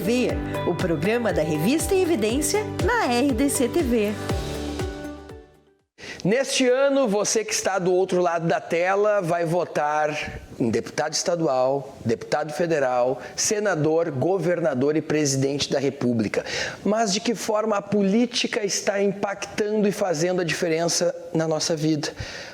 TV, o programa da revista em evidência na RDC TV. Neste ano, você que está do outro lado da tela vai votar em deputado estadual, deputado federal, senador, governador e presidente da República. Mas de que forma a política está impactando e fazendo a diferença na nossa vida?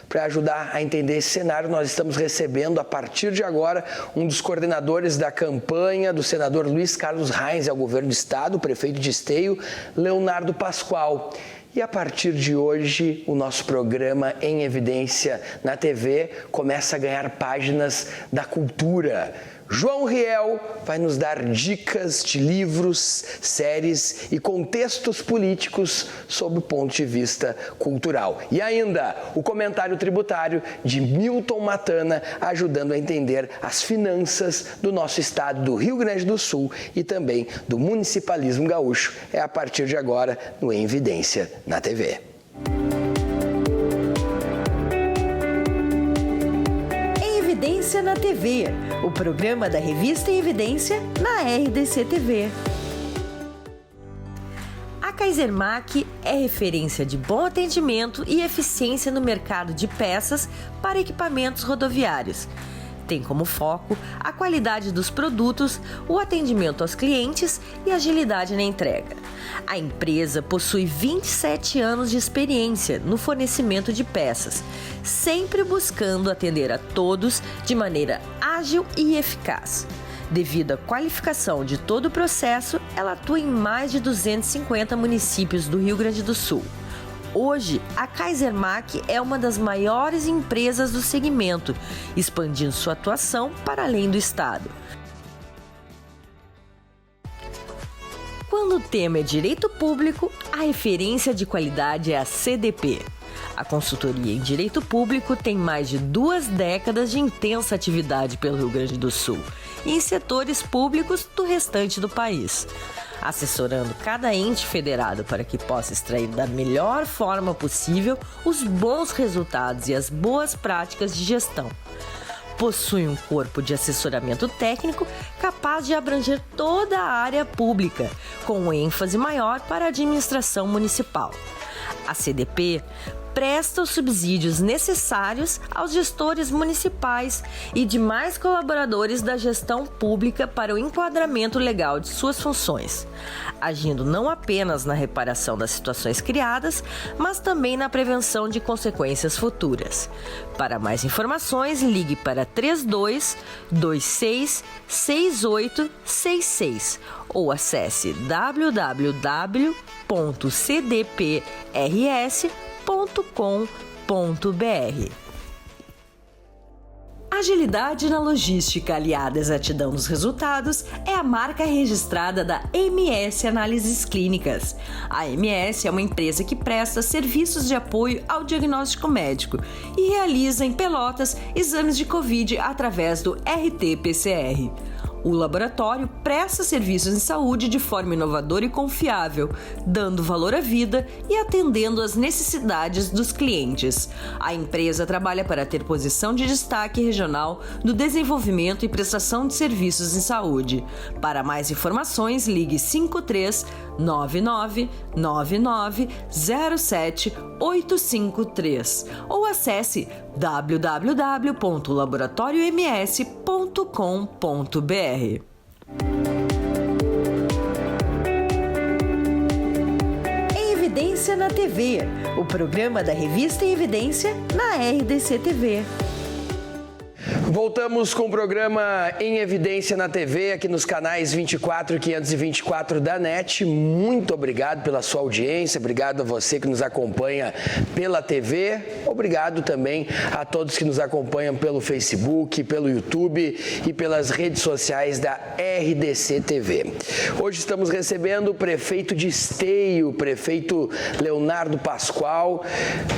Para ajudar a entender esse cenário, nós estamos recebendo, a partir de agora, um dos coordenadores da campanha do senador Luiz Carlos Reins ao governo do estado, o prefeito de Esteio, Leonardo Pascoal. E a partir de hoje, o nosso programa Em Evidência na TV começa a ganhar páginas da cultura. João Riel vai nos dar dicas de livros, séries e contextos políticos sob o ponto de vista cultural. E ainda, o comentário tributário de Milton Matana, ajudando a entender as finanças do nosso estado do Rio Grande do Sul e também do municipalismo gaúcho. É a partir de agora no Em Evidência na TV. Evidência na TV, o programa da revista em evidência na RDC TV. A Kaisermac é referência de bom atendimento e eficiência no mercado de peças para equipamentos rodoviários. Tem como foco a qualidade dos produtos, o atendimento aos clientes e agilidade na entrega. A empresa possui 27 anos de experiência no fornecimento de peças, sempre buscando atender a todos de maneira ágil e eficaz. Devido à qualificação de todo o processo, ela atua em mais de 250 municípios do Rio Grande do Sul. Hoje, a Kaisermac é uma das maiores empresas do segmento, expandindo sua atuação para além do estado. Quando o tema é direito público, a referência de qualidade é a CDP. A consultoria em direito público tem mais de 2 décadas de intensa atividade pelo Rio Grande do Sul e em setores públicos do restante do país, assessorando cada ente federado para que possa extrair da melhor forma possível os bons resultados e as boas práticas de gestão. Possui um corpo de assessoramento técnico capaz de abranger toda a área pública, com ênfase maior para a administração municipal. A CDP presta os subsídios necessários aos gestores municipais e demais colaboradores da gestão pública para o enquadramento legal de suas funções, agindo não apenas na reparação das situações criadas, mas também na prevenção de consequências futuras. Para mais informações, ligue para 32 26 6866 ou acesse www.cdprs.com.br. Agilidade na logística aliada à exatidão dos resultados é a marca registrada da MS Análises Clínicas. A MS é uma empresa que presta serviços de apoio ao diagnóstico médico e realiza em Pelotas exames de Covid através do RT-PCR. O laboratório presta serviços em saúde de forma inovadora e confiável, dando valor à vida e atendendo às necessidades dos clientes. A empresa trabalha para ter posição de destaque regional no desenvolvimento e prestação de serviços em saúde. Para mais informações, ligue 53 99 99 07 853 ou acesse www.laboratorioms.com.br. Em Evidência na TV, o programa da revista em evidência na RDC TV. Voltamos com o programa Em Evidência na TV, aqui nos canais 24 e 524 da NET. Muito obrigado pela sua audiência, obrigado a você que nos acompanha pela TV, obrigado também a todos que nos acompanham pelo Facebook, pelo YouTube e pelas redes sociais da RDC TV. Hoje estamos recebendo o prefeito de Esteio, o prefeito Leonardo Pascoal,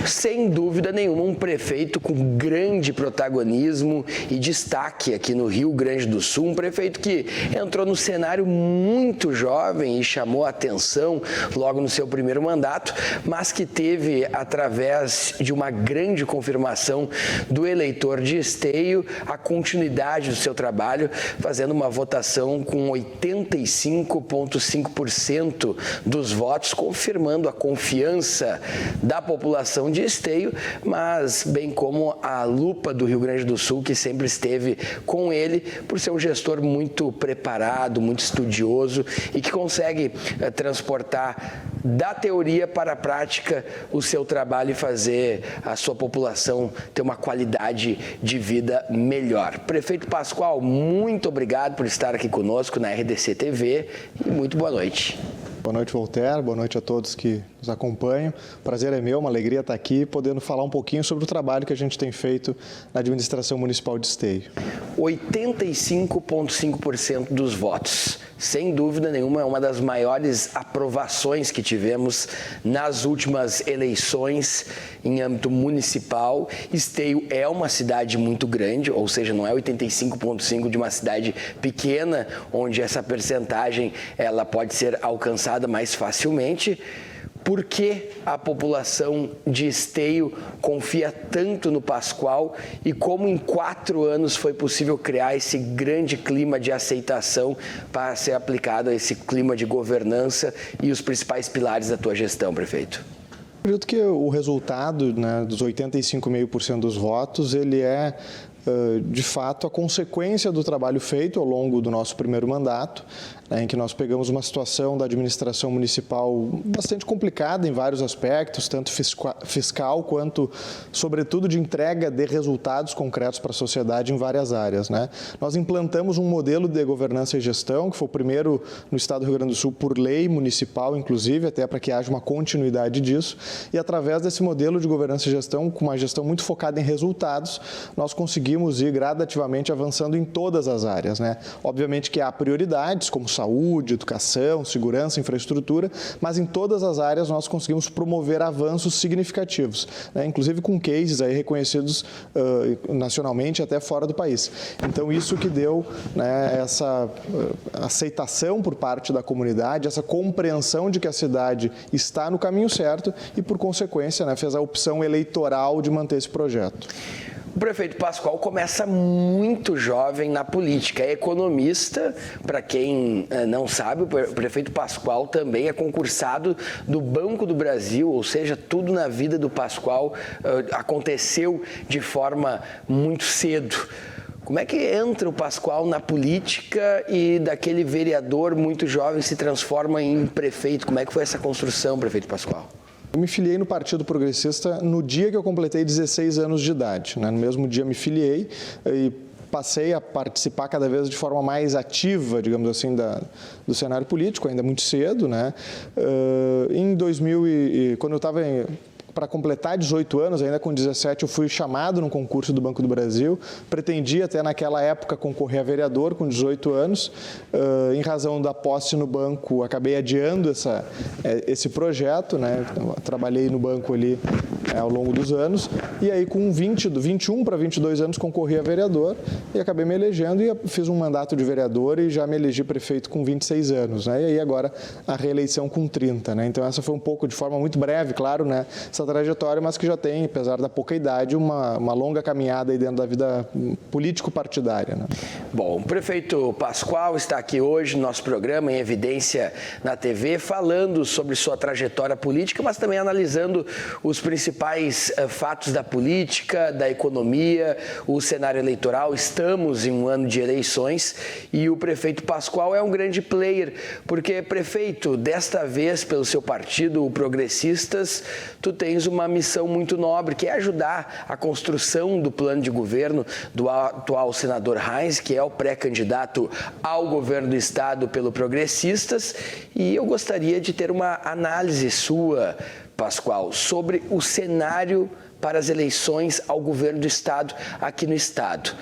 sem dúvida nenhuma um prefeito com grande protagonismo e destaque aqui no Rio Grande do Sul, um prefeito que entrou no cenário muito jovem e chamou a atenção logo no seu primeiro mandato, mas que teve, através de uma grande confirmação do eleitor de Esteio, a continuidade do seu trabalho, fazendo uma votação com 85,5% dos votos, confirmando a confiança da população de Esteio, mas bem como a lupa do Rio Grande do Sul, que sempre esteve com ele, por ser um gestor muito preparado, muito estudioso e que consegue transportar da teoria para a prática o seu trabalho e fazer a sua população ter uma qualidade de vida melhor. Prefeito Pascoal, muito obrigado por estar aqui conosco na RDC TV e muito boa noite. Boa noite, Voltaire. Boa noite a todos que nos acompanham. O prazer é meu, uma alegria estar aqui, podendo falar um pouquinho sobre o trabalho que a gente tem feito na administração municipal de Esteio. 85,5% dos votos. Sem dúvida nenhuma, é uma das maiores aprovações que tivemos nas últimas eleições em âmbito municipal. Esteio é uma cidade muito grande, ou seja, não é 85,5% de uma cidade pequena, onde essa percentagem ela pode ser alcançada mais facilmente. Por que a população de Esteio confia tanto no Pascoal e como em 4 anos foi possível criar esse grande clima de aceitação para ser aplicado a esse clima de governança e os principais pilares da tua gestão, prefeito? Acredito que o resultado, né, dos 85,5% dos votos, ele é de fato a consequência do trabalho feito ao longo do nosso primeiro mandato, em que nós pegamos uma situação da administração municipal bastante complicada em vários aspectos, tanto fiscal quanto, sobretudo, de entrega de resultados concretos para a sociedade em várias áreas, né? Nós implantamos um modelo de governança e gestão, que foi o primeiro no estado do Rio Grande do Sul por lei municipal, inclusive, até para que haja uma continuidade disso, e através desse modelo de governança e gestão, com uma gestão muito focada em resultados, nós conseguimos ir gradativamente avançando em todas as áreas, né? Obviamente que há prioridades, como saúde, educação, segurança, infraestrutura, mas em todas as áreas nós conseguimos promover avanços significativos, né? Inclusive com cases aí reconhecidos nacionalmente até fora do país. Então isso que deu, né, essa aceitação por parte da comunidade, essa compreensão de que a cidade está no caminho certo e, por consequência, né, fez a opção eleitoral de manter esse projeto. O prefeito Pascoal começa muito jovem na política, é economista. Para quem não sabe, o prefeito Pascoal também é concursado do Banco do Brasil, ou seja, tudo na vida do Pascoal aconteceu de forma muito cedo. Como é que entra o Pascoal na política e daquele vereador muito jovem se transforma em prefeito? Como é que foi essa construção, prefeito Pascoal? Eu me filiei no Partido Progressista no dia que eu completei 16 anos de idade, né? No mesmo dia me filiei e passei a participar cada vez de forma mais ativa, digamos assim, do cenário político, ainda muito cedo, né? Em 2000, quando eu estava para completar 18 anos, ainda com 17, eu fui chamado num concurso do Banco do Brasil. Pretendia até naquela época concorrer a vereador com 18 anos. Em razão da posse no banco, acabei adiando esse projeto, né? Trabalhei no banco ali ao longo dos anos. E aí, com 21 para 22 anos, concorri a vereador e acabei me elegendo e fiz um mandato de vereador e já me elegi prefeito com 26 anos, né? E aí agora a reeleição com 30, né? Então essa foi um pouco, de forma muito breve, claro, né? Essa trajetória, mas que já tem, apesar da pouca idade, uma longa caminhada aí dentro da vida político-partidária, né? Bom, o prefeito Pascoal está aqui hoje no nosso programa em Evidência na TV, falando sobre sua trajetória política, mas também analisando os principais fatos da política, da economia, o cenário eleitoral. Estamos em um ano de eleições e o prefeito Pascoal é um grande player, porque, prefeito, desta vez, pelo seu partido, o Progressistas, tu tens uma missão muito nobre, que é ajudar a construção do plano de governo do atual senador Heinz, que é o pré-candidato ao governo do estado pelo Progressistas, e eu gostaria de ter uma análise sua, Pascoal, sobre o cenário para as eleições ao governo do estado aqui no estado.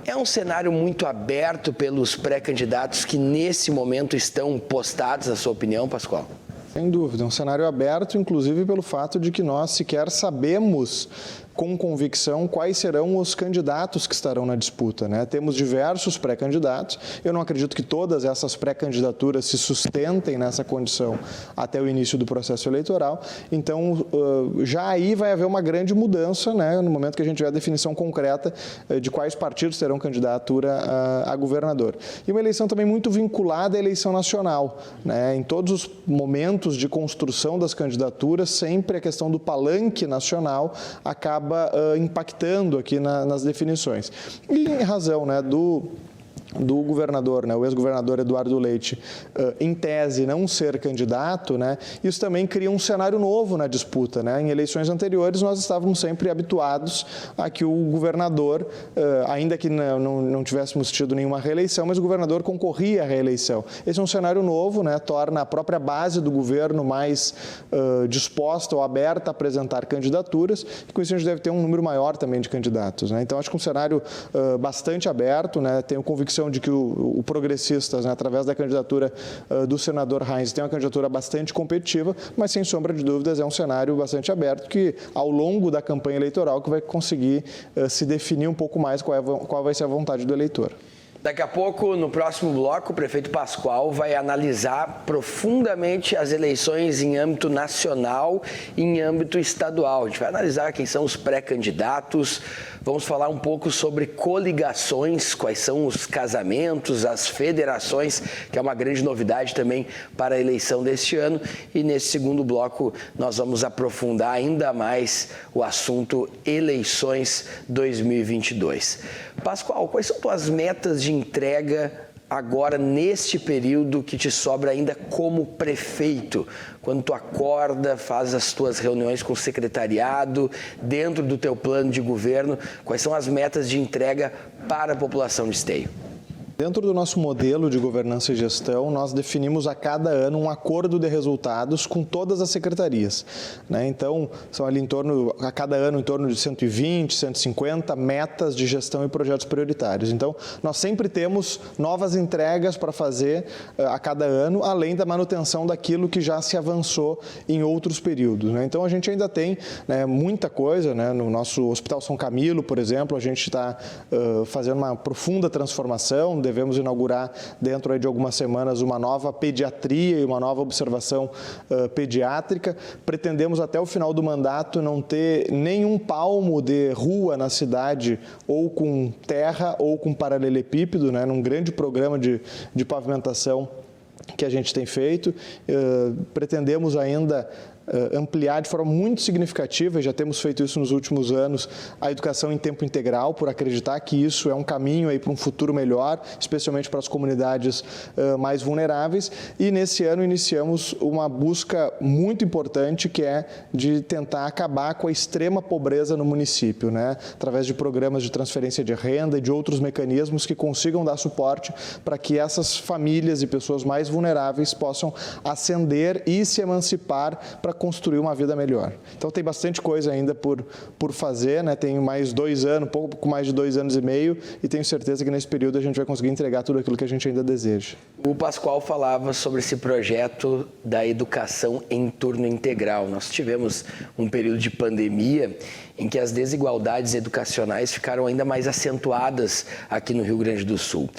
É um cenário muito aberto pelos pré-candidatos que nesse momento estão postados, na sua opinião, Pascoal? Sem dúvida, é um cenário aberto, inclusive pelo fato de que nós sequer sabemos com convicção quais serão os candidatos que estarão na disputa, né? Temos diversos pré-candidatos. Eu não acredito que todas essas pré-candidaturas se sustentem nessa condição até o início do processo eleitoral. Então, já aí vai haver uma grande mudança, né, no momento que a gente tiver a definição concreta de quais partidos terão candidatura a governador. E uma eleição também muito vinculada à eleição nacional, né? Em todos os momentos de construção das candidaturas, sempre a questão do palanque nacional acaba impactando aqui nas definições. E em razão, né, do governador, né, o ex-governador Eduardo Leite, em tese não ser candidato, né, isso também cria um cenário novo na disputa, né? Em eleições anteriores nós estávamos sempre habituados a que o governador, ainda que não tivéssemos tido nenhuma reeleição, mas o governador concorria à reeleição. Esse é um cenário novo, né, torna a própria base do governo mais disposta ou aberta a apresentar candidaturas, e com isso a gente deve ter um número maior também de candidatos, né? Então acho que um cenário bastante aberto, né? Tenho convicção de que o Progressistas, né, através da candidatura do senador Heinz, tem uma candidatura bastante competitiva, mas sem sombra de dúvidas é um cenário bastante aberto que, ao longo da campanha eleitoral, que vai conseguir se definir um pouco mais qual vai ser a vontade do eleitor. Daqui a pouco, no próximo bloco, o prefeito Pascoal vai analisar profundamente as eleições em âmbito nacional e em âmbito estadual. A gente vai analisar quem são os pré-candidatos, vamos falar um pouco sobre coligações, quais são os casamentos, as federações, que é uma grande novidade também para a eleição deste ano. E nesse segundo bloco nós vamos aprofundar ainda mais o assunto eleições 2022. Pascoal, quais são tuas metas de entrega agora neste período que te sobra ainda como prefeito? Quando tu acorda, faz as tuas reuniões com o secretariado, dentro do teu plano de governo, quais são as metas de entrega para a população de Esteio? Dentro do nosso modelo de governança e gestão, nós definimos a cada ano um acordo de resultados com todas as secretarias, né? Então, são ali a cada ano, em torno de 120, 150 metas de gestão e projetos prioritários. Então, nós sempre temos novas entregas para fazer a cada ano, além da manutenção daquilo que já se avançou em outros períodos, né? Então, a gente ainda tem, né, muita coisa, né? No nosso Hospital São Camilo, por exemplo, a gente está fazendo uma profunda transformação. Devemos inaugurar dentro de algumas semanas uma nova pediatria e uma nova observação pediátrica. Pretendemos até o final do mandato não ter nenhum palmo de rua na cidade ou com terra ou com paralelepípedo, né, num grande programa de pavimentação que a gente tem feito. Pretendemos ainda ampliar de forma muito significativa, já temos feito isso nos últimos anos, a educação em tempo integral, por acreditar que isso é um caminho aí para um futuro melhor, especialmente para as comunidades mais vulneráveis. E nesse ano iniciamos uma busca muito importante, que é de tentar acabar com a extrema pobreza no município, né? Através de programas de transferência de renda e de outros mecanismos que consigam dar suporte para que essas famílias e pessoas mais vulneráveis possam ascender e se emancipar para construir uma vida melhor. Então tem bastante coisa ainda por fazer, né? Tenho mais 2 anos, pouco mais de 2 anos e meio, e tenho certeza que nesse período a gente vai conseguir entregar tudo aquilo que a gente ainda deseja. O Pascoal falava sobre esse projeto da educação em turno integral. Nós tivemos um período de pandemia em que as desigualdades educacionais ficaram ainda mais acentuadas aqui no Rio Grande do Sul.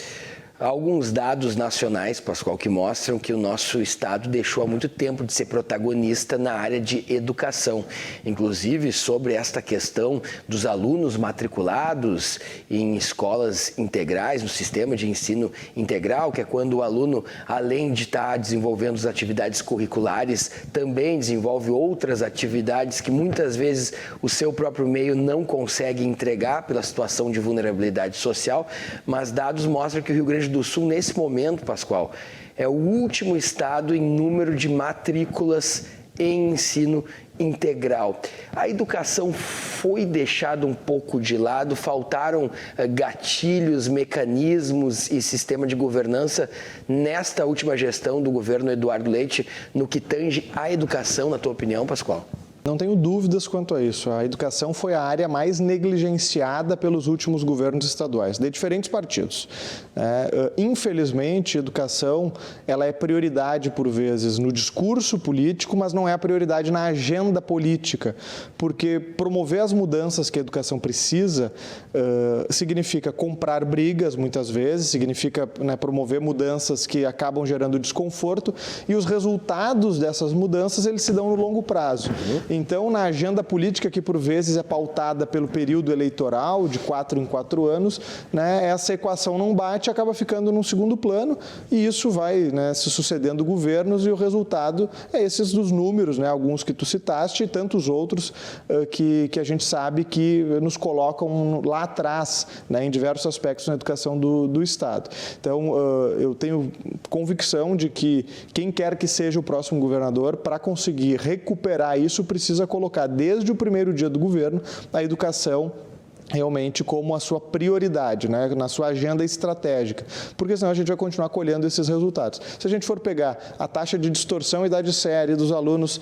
Há alguns dados nacionais, Pascoal, que mostram que o nosso estado deixou há muito tempo de ser protagonista na área de educação. Inclusive, sobre esta questão dos alunos matriculados em escolas integrais, no sistema de ensino integral, que é quando o aluno, além de estar desenvolvendo as atividades curriculares, também desenvolve outras atividades que muitas vezes o seu próprio meio não consegue entregar pela situação de vulnerabilidade social, mas dados mostram que o Rio Grande do Sul, nesse momento, Pascoal, é o último estado em número de matrículas em ensino integral. A educação foi deixada um pouco de lado, faltaram gatilhos, mecanismos e sistema de governança nesta última gestão do governo Eduardo Leite no que tange à educação, na tua opinião, Pascoal? Não tenho dúvidas quanto a isso. A educação foi a área mais negligenciada pelos últimos governos estaduais, de diferentes partidos. Infelizmente, a educação ela é prioridade, por vezes, no discurso político, mas não é a prioridade na agenda política, porque promover as mudanças que a educação precisa significa comprar brigas, muitas vezes, significa promover mudanças que acabam gerando desconforto, e os resultados dessas mudanças eles se dão no longo prazo. Então, na agenda política, que por vezes é pautada pelo período eleitoral, de 4 em 4 anos, essa equação não bate, acaba ficando num segundo plano, e isso vai se sucedendo governos, e o resultado é esses dos números, alguns que tu citaste e tantos outros que a gente sabe que nos colocam lá atrás, em diversos aspectos na educação do Estado. Então, eu tenho convicção de que quem quer que seja o próximo governador, para conseguir recuperar isso, precisa colocar desde o primeiro dia do governo a educação realmente como a sua prioridade, na sua agenda estratégica, porque senão a gente vai continuar colhendo esses resultados. Se a gente for pegar a taxa de distorção e idade série dos alunos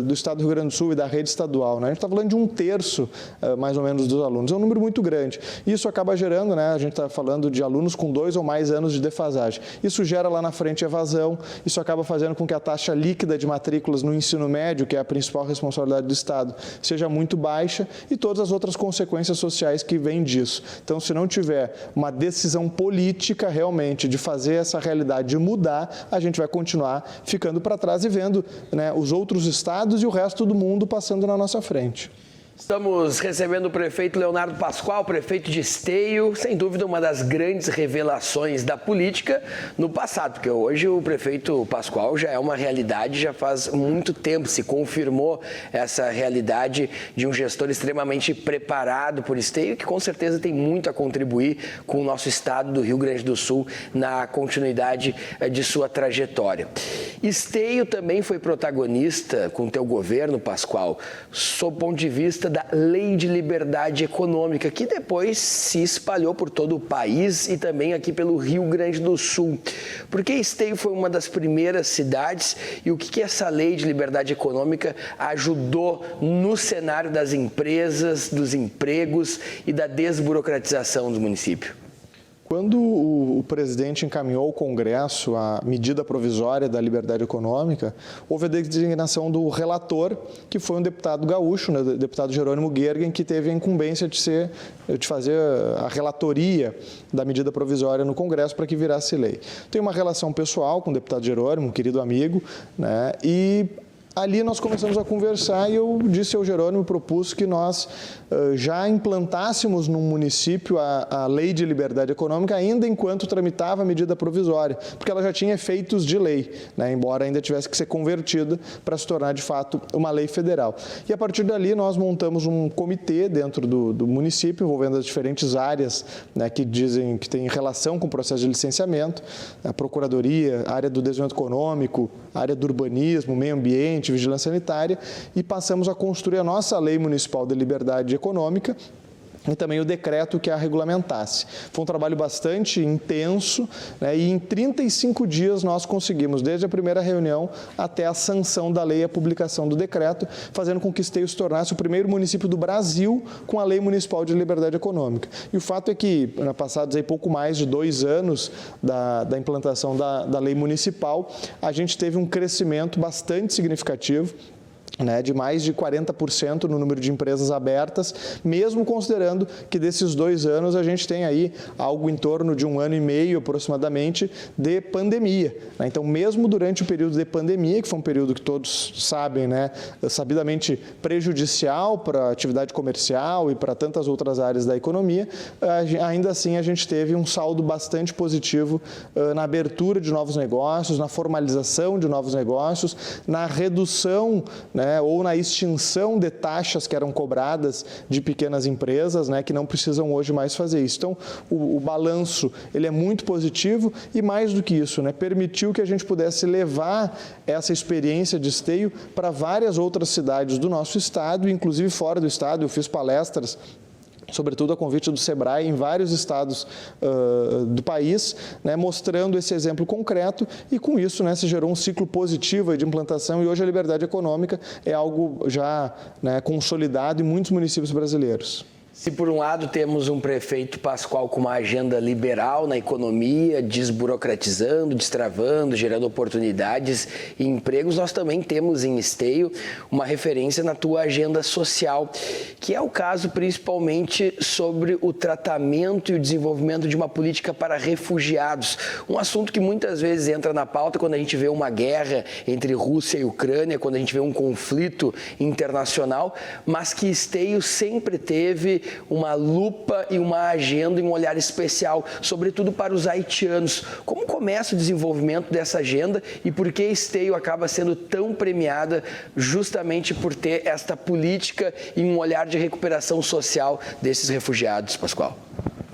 do Estado do Rio Grande do Sul e da rede estadual, a gente está falando de 1/3, mais ou menos, dos alunos, é um número muito grande. Isso acaba gerando, a gente está falando de alunos com 2 ou mais anos de defasagem. Isso gera lá na frente evasão, isso acaba fazendo com que a taxa líquida de matrículas no ensino médio, que é a principal responsabilidade do Estado, seja muito baixa, e todas as outras consequências sociais que vêm disso. Então, se não tiver uma decisão política realmente de fazer essa realidade mudar, a gente vai continuar ficando para trás e vendo os outros estados e o resto do mundo passando na nossa frente. Estamos recebendo o prefeito Leonardo Pascoal, prefeito de Esteio, sem dúvida uma das grandes revelações da política no passado, porque hoje o prefeito Pascoal já é uma realidade, já faz muito tempo se confirmou essa realidade de um gestor extremamente preparado por Esteio, que com certeza tem muito a contribuir com o nosso estado do Rio Grande do Sul na continuidade de sua trajetória. Esteio também foi protagonista com o teu governo, Pascoal, sob o ponto de vista da Lei de Liberdade Econômica, que depois se espalhou por todo o país e também aqui pelo Rio Grande do Sul. Porque Esteio foi uma das primeiras cidades e o que essa Lei de Liberdade Econômica ajudou no cenário das empresas, dos empregos e da desburocratização do município? Quando o presidente encaminhou ao Congresso a medida provisória da liberdade econômica, houve a designação do relator, que foi um deputado gaúcho, o deputado Jerônimo Guergen, que teve a incumbência de fazer a relatoria da medida provisória no Congresso para que virasse lei. Tenho uma relação pessoal com o deputado Jerônimo, um querido amigo, e ali nós começamos a conversar e eu disse ao Jerônimo, propus que nós já implantássemos no município a Lei de Liberdade Econômica ainda enquanto tramitava a medida provisória, porque ela já tinha efeitos de lei, embora ainda tivesse que ser convertida para se tornar de fato uma lei federal. E a partir dali nós montamos um comitê dentro do município, envolvendo as diferentes áreas que dizem que tem relação com o processo de licenciamento, a Procuradoria, a área do desenvolvimento econômico, a área do urbanismo, meio ambiente, vigilância sanitária, e passamos a construir a nossa Lei Municipal de Liberdade Econômica e também o decreto que a regulamentasse. Foi um trabalho bastante intenso, e em 35 dias nós conseguimos, desde a primeira reunião até a sanção da lei e a publicação do decreto, fazendo com que Esteio se tornasse o primeiro município do Brasil com a Lei Municipal de Liberdade Econômica. E o fato é que, passados pouco mais de 2 anos da implantação da lei municipal, a gente teve um crescimento bastante significativo, de mais de 40% no número de empresas abertas, mesmo considerando que desses 2 anos a gente tem aí algo em torno de 1 ano e meio aproximadamente de pandemia. Então, mesmo durante o período de pandemia, que foi um período que todos sabem, sabidamente prejudicial para a atividade comercial e para tantas outras áreas da economia, ainda assim a gente teve um saldo bastante positivo na abertura de novos negócios, na formalização de novos negócios, na redução, ou na extinção de taxas que eram cobradas de pequenas empresas, que não precisam hoje mais fazer isso. Então, o balanço ele é muito positivo e, mais do que isso, permitiu que a gente pudesse levar essa experiência de Esteio para várias outras cidades do nosso estado, inclusive fora do estado. Eu fiz palestras sobretudo a convite do SEBRAE, em vários estados do país, né, mostrando esse exemplo concreto e, com isso, né, se gerou um ciclo positivo de implantação e hoje a liberdade econômica é algo já, né, consolidado em muitos municípios brasileiros. Se por um lado temos um prefeito Pascoal com uma agenda liberal na economia, desburocratizando, destravando, gerando oportunidades e empregos, nós também temos em Esteio uma referência na tua agenda social, que é o caso principalmente sobre o tratamento e o desenvolvimento de uma política para refugiados, um assunto que muitas vezes entra na pauta quando a gente vê uma guerra entre Rússia e Ucrânia, quando a gente vê um conflito internacional, mas que Esteio sempre teve uma lupa e uma agenda e um olhar especial, sobretudo para os haitianos. Como começa o desenvolvimento dessa agenda e por que Esteio acaba sendo tão premiada justamente por ter esta política e um olhar de recuperação social desses refugiados, Pascoal?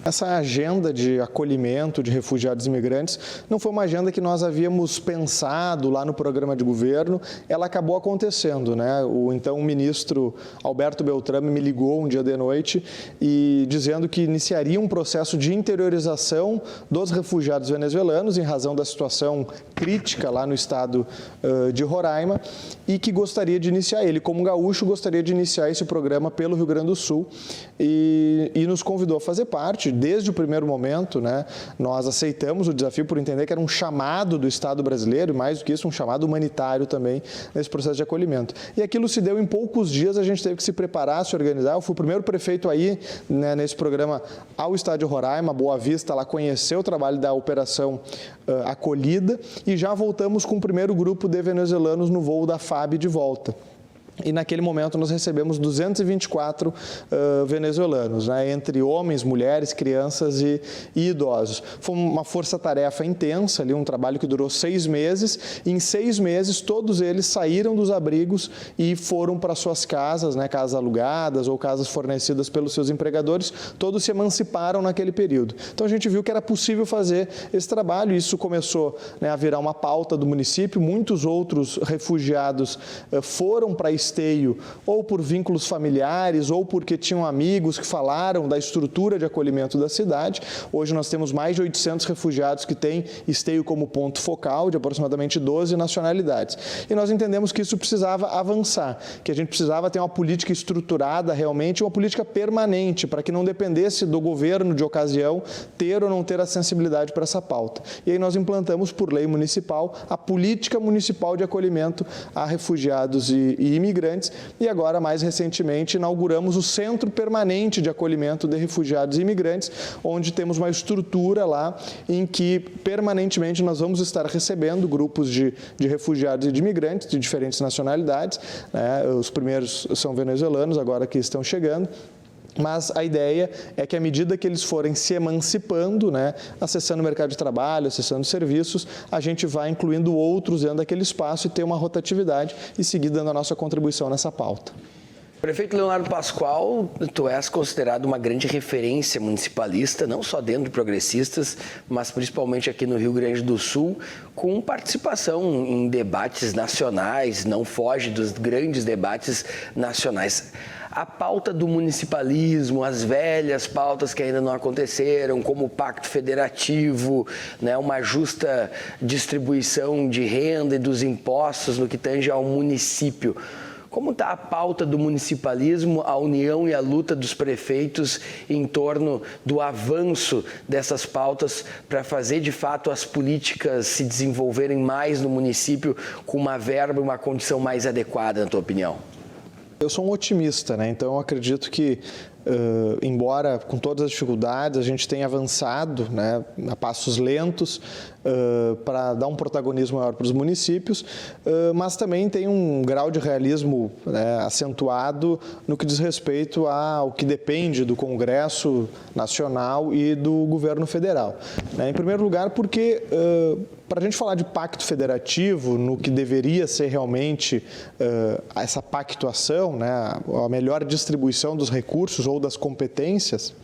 Essa agenda de acolhimento de refugiados e imigrantes não foi uma agenda que nós havíamos pensado lá no programa de governo, ela acabou acontecendo, né? O então ministro Alberto Beltrame me ligou um dia de noite e dizendo que iniciaria um processo de interiorização dos refugiados venezuelanos em razão da situação crítica lá no estado de Roraima e que gostaria de iniciar, ele como gaúcho gostaria de iniciar esse programa pelo Rio Grande do Sul e nos convidou a fazer parte. Desde o primeiro momento, né, nós aceitamos o desafio por entender que era um chamado do Estado brasileiro e, mais do que isso, um chamado humanitário também nesse processo de acolhimento. E aquilo se deu em poucos dias, a gente teve que se preparar, se organizar. Eu fui o primeiro prefeito aí, né, nesse programa ao estado de Roraima, Boa Vista, lá conheceu o trabalho da Operação Acolhida e já voltamos com o primeiro grupo de venezuelanos no voo da FAB de volta. E naquele momento nós recebemos 224 venezuelanos, né, entre homens, mulheres, crianças e idosos. Foi uma força-tarefa intensa, ali, um trabalho que durou 6 meses. E em 6 meses, todos eles saíram dos abrigos e foram para suas casas, né, casas alugadas ou casas fornecidas pelos seus empregadores. Todos se emanciparam naquele período. Então a gente viu que era possível fazer esse trabalho. Isso começou, né, a virar uma pauta do município. Muitos outros refugiados foram para Esteio, ou por vínculos familiares, ou porque tinham amigos que falaram da estrutura de acolhimento da cidade. Hoje nós temos mais de 800 refugiados que têm Esteio como ponto focal, de aproximadamente 12 nacionalidades. E nós entendemos que isso precisava avançar, que a gente precisava ter uma política estruturada realmente, uma política permanente, para que não dependesse do governo de ocasião ter ou não ter a sensibilidade para essa pauta. E aí nós implantamos, por lei municipal, a política municipal de acolhimento a refugiados e imigrantes, e agora, mais recentemente, inauguramos o Centro Permanente de Acolhimento de Refugiados e Imigrantes, onde temos uma estrutura lá em que permanentemente nós vamos estar recebendo grupos de refugiados e de imigrantes de diferentes nacionalidades, né? Os primeiros são venezuelanos, agora que estão chegando. Mas a ideia é que, à medida que eles forem se emancipando, né, acessando o mercado de trabalho, acessando serviços, a gente vai incluindo outros dentro daquele espaço e ter uma rotatividade e seguir dando a nossa contribuição nessa pauta. Prefeito Leonardo Pascoal, tu és considerado uma grande referência municipalista, não só dentro de Progressistas, mas principalmente aqui no Rio Grande do Sul, com participação em debates nacionais, não foge dos grandes debates nacionais. A pauta do municipalismo, as velhas pautas que ainda não aconteceram, como o Pacto Federativo, né, uma justa distribuição de renda e dos impostos no que tange ao município. Como está a pauta do municipalismo, a união e a luta dos prefeitos em torno do avanço dessas pautas para fazer, de fato, as políticas se desenvolverem mais no município com uma verba e uma condição mais adequada, na tua opinião? Eu sou um otimista, né? Então eu acredito que, embora com todas as dificuldades, a gente tenha avançado, né, a passos lentos para dar um protagonismo maior para os municípios, mas também tem um grau de realismo, né, acentuado no que diz respeito ao que depende do Congresso Nacional e do governo federal. Em primeiro lugar, porque para a gente falar de pacto federativo, no que deveria ser realmente essa pactuação, né, a melhor distribuição dos recursos ou das competências,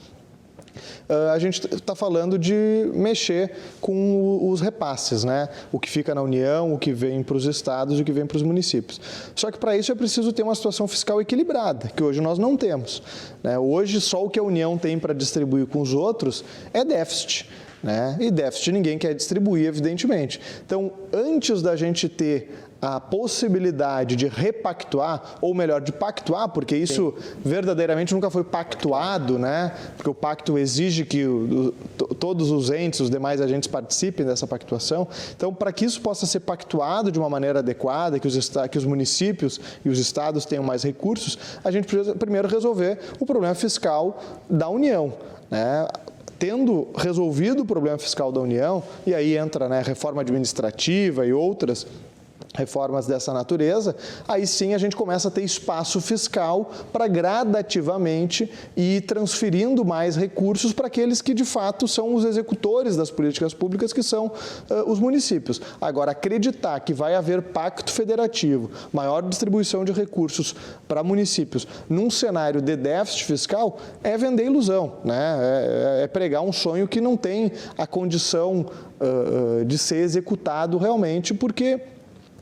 a gente está falando de mexer com os repasses, né? O que fica na União, o que vem para os estados e o que vem para os municípios. Só que para isso é preciso ter uma situação fiscal equilibrada, que hoje nós não temos, né? Hoje só o que a União tem para distribuir com os outros é déficit, né? E déficit ninguém quer distribuir, evidentemente. Então, antes da gente ter a possibilidade de repactuar, ou melhor, de pactuar, porque isso verdadeiramente nunca foi pactuado, né? Porque o pacto exige que todos os entes, os demais agentes participem dessa pactuação. Então, para que isso possa ser pactuado de uma maneira adequada, que os municípios e os estados tenham mais recursos, a gente precisa primeiro resolver o problema fiscal da União, né? Tendo resolvido o problema fiscal da União, e aí entra, né, reforma administrativa e outras reformas dessa natureza, aí sim a gente começa a ter espaço fiscal para gradativamente ir transferindo mais recursos para aqueles que de fato são os executores das políticas públicas, que são os municípios. Agora, acreditar que vai haver pacto federativo, maior distribuição de recursos para municípios num cenário de déficit fiscal é vender ilusão, né? É pregar um sonho que não tem a condição de ser executado realmente, porque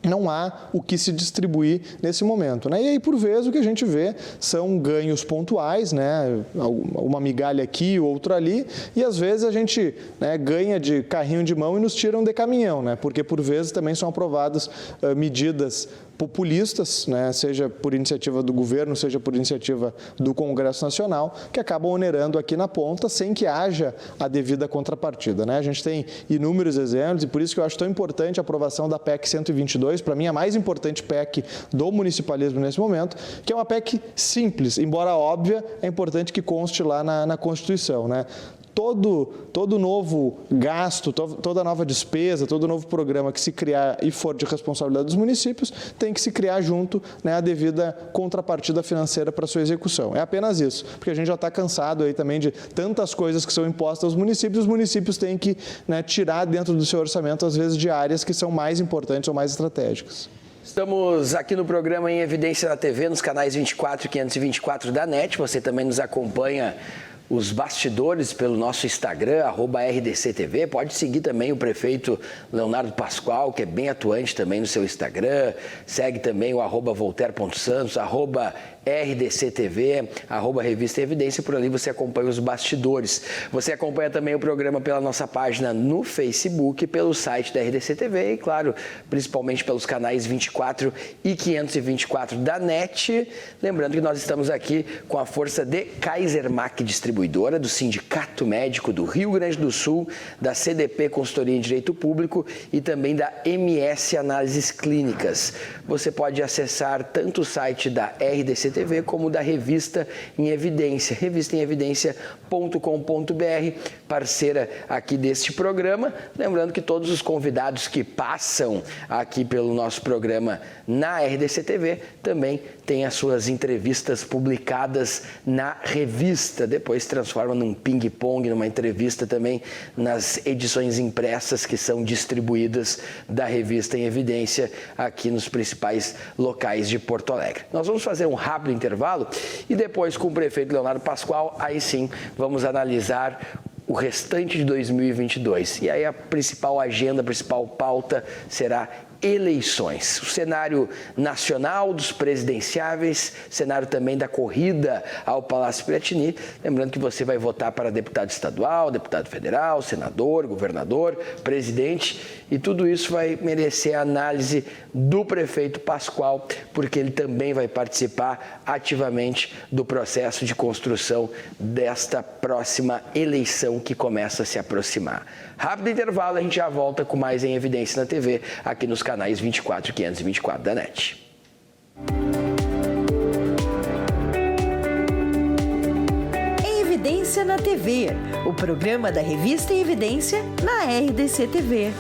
não há o que se distribuir nesse momento, né? E aí, por vezes, o que a gente vê são ganhos pontuais, né? Uma migalha aqui, outra ali, e às vezes a gente, né, ganha de carrinho de mão e nos tiram de caminhão, né? Porque por vezes também são aprovadas medidas populistas, né, seja por iniciativa do governo, seja por iniciativa do Congresso Nacional, que acabam onerando aqui na ponta sem que haja a devida contrapartida, né? A gente tem inúmeros exemplos e por isso que eu acho tão importante a aprovação da PEC 122, para mim a mais importante PEC do municipalismo nesse momento, que é uma PEC simples, embora óbvia, é importante que conste lá na Constituição, né? Todo novo gasto, toda nova despesa, todo novo programa que se criar e for de responsabilidade dos municípios, tem que se criar junto, né, a devida contrapartida financeira para sua execução. É apenas isso, porque a gente já está cansado aí também de tantas coisas que são impostas aos municípios, os municípios têm que, né, tirar dentro do seu orçamento, às vezes, de áreas que são mais importantes ou mais estratégicas. Estamos aqui no programa Em Evidência na TV, nos canais 24 e 524 da NET. Você também nos acompanha os bastidores pelo nosso Instagram, @RDCTV. Pode seguir também o prefeito Leonardo Pascoal, que é bem atuante também no seu Instagram. Segue também o @Voltaire.Santos, @RDCTV, @Revista Evidência. Por ali você acompanha os bastidores. Você acompanha também o programa pela nossa página no Facebook, pelo site da RDCTV e, claro, principalmente pelos canais 24 e 524 da NET. Lembrando que nós estamos aqui com a força de Kaisermack Distribuidora, do Sindicato Médico do Rio Grande do Sul, da CDP Consultoria em Direito Público e também da MS Análises Clínicas. Você pode acessar tanto o site da RDCTV como da Revista em Evidência, revistaemevidência.com.br, parceira aqui deste programa. Lembrando que todos os convidados que passam aqui pelo nosso programa na RDCTV também têm as suas entrevistas publicadas na revista, depois transforma num ping-pong, numa entrevista também nas edições impressas que são distribuídas da Revista em Evidência aqui nos principais locais de Porto Alegre. Nós vamos fazer um rápido intervalo e depois, com o prefeito Leonardo Pascoal, aí sim vamos analisar o restante de 2022. E aí a principal agenda, a principal pauta será eleições. O cenário nacional dos presidenciáveis, cenário também da corrida ao Palácio Piratini. Lembrando que você vai votar para deputado estadual, deputado federal, senador, governador, presidente, e tudo isso vai merecer a análise do prefeito Pascoal, porque ele também vai participar ativamente do processo de construção desta próxima eleição que começa a se aproximar. Rápido intervalo, a gente já volta com mais Em Evidência na TV, aqui nos canais 24 e 524 da NET. Em Evidência na TV, o programa da Revista em Evidência na RDC-TV.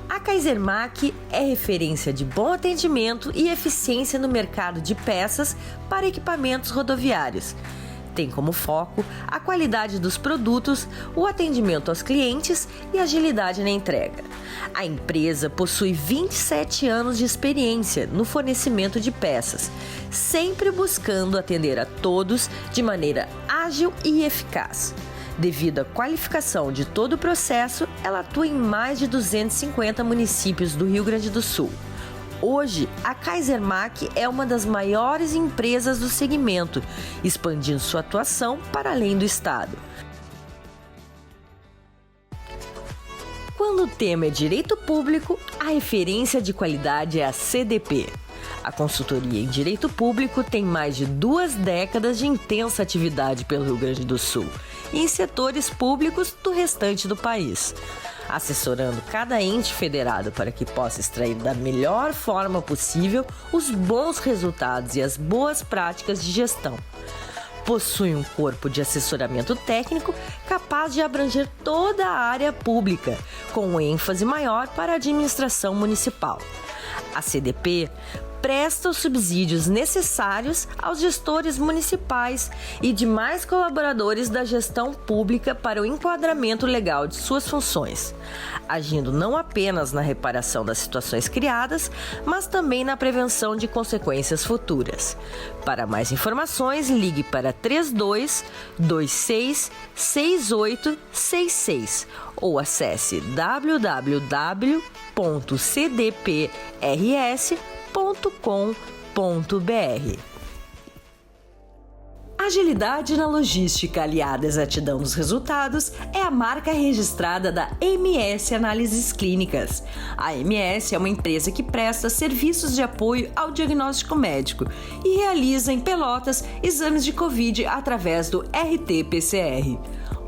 A Kaisermack é referência de bom atendimento e eficiência no mercado de peças para equipamentos rodoviários. tem como foco a qualidade dos produtos, o atendimento aos clientes e agilidade na entrega. A empresa possui 27 anos de experiência no fornecimento de peças, sempre buscando atender a todos de maneira ágil e eficaz. Devido à qualificação de todo o processo, ela atua em mais de 250 municípios do Rio Grande do Sul. Hoje, a Kaisermac é uma das maiores empresas do segmento, expandindo sua atuação para além do estado. Quando o tema é direito público, a referência de qualidade é a CDP. A consultoria em direito público tem mais de 2 décadas de intensa atividade pelo Rio Grande do Sul e em setores públicos do restante do país, assessorando cada ente federado para que possa extrair da melhor forma possível os bons resultados e as boas práticas de gestão. Possui um corpo de assessoramento técnico capaz de abranger toda a área pública, com ênfase maior para a administração municipal. A CDP presta os subsídios necessários aos gestores municipais e demais colaboradores da gestão pública para o enquadramento legal de suas funções, agindo não apenas na reparação das situações criadas, mas também na prevenção de consequências futuras. Para mais informações, ligue para 32 26 6866 ou acesse www.cdprs.com.br. Agilidade na logística aliada à exatidão dos resultados é a marca registrada da MS Análises Clínicas. A MS é uma empresa que presta serviços de apoio ao diagnóstico médico e realiza em Pelotas exames de Covid através do RT-PCR.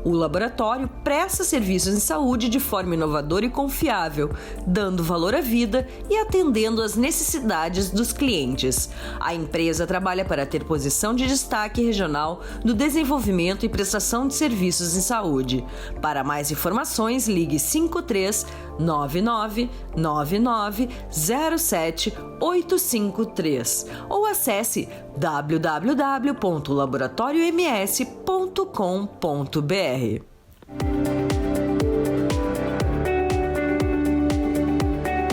O laboratório presta serviços em saúde de forma inovadora e confiável, dando valor à vida e atendendo às necessidades dos clientes. A empresa trabalha para ter posição de destaque regional no desenvolvimento e prestação de serviços em saúde. Para mais informações, ligue 53 99 99 07 853 ou acesse www.laboratorioms.com.br.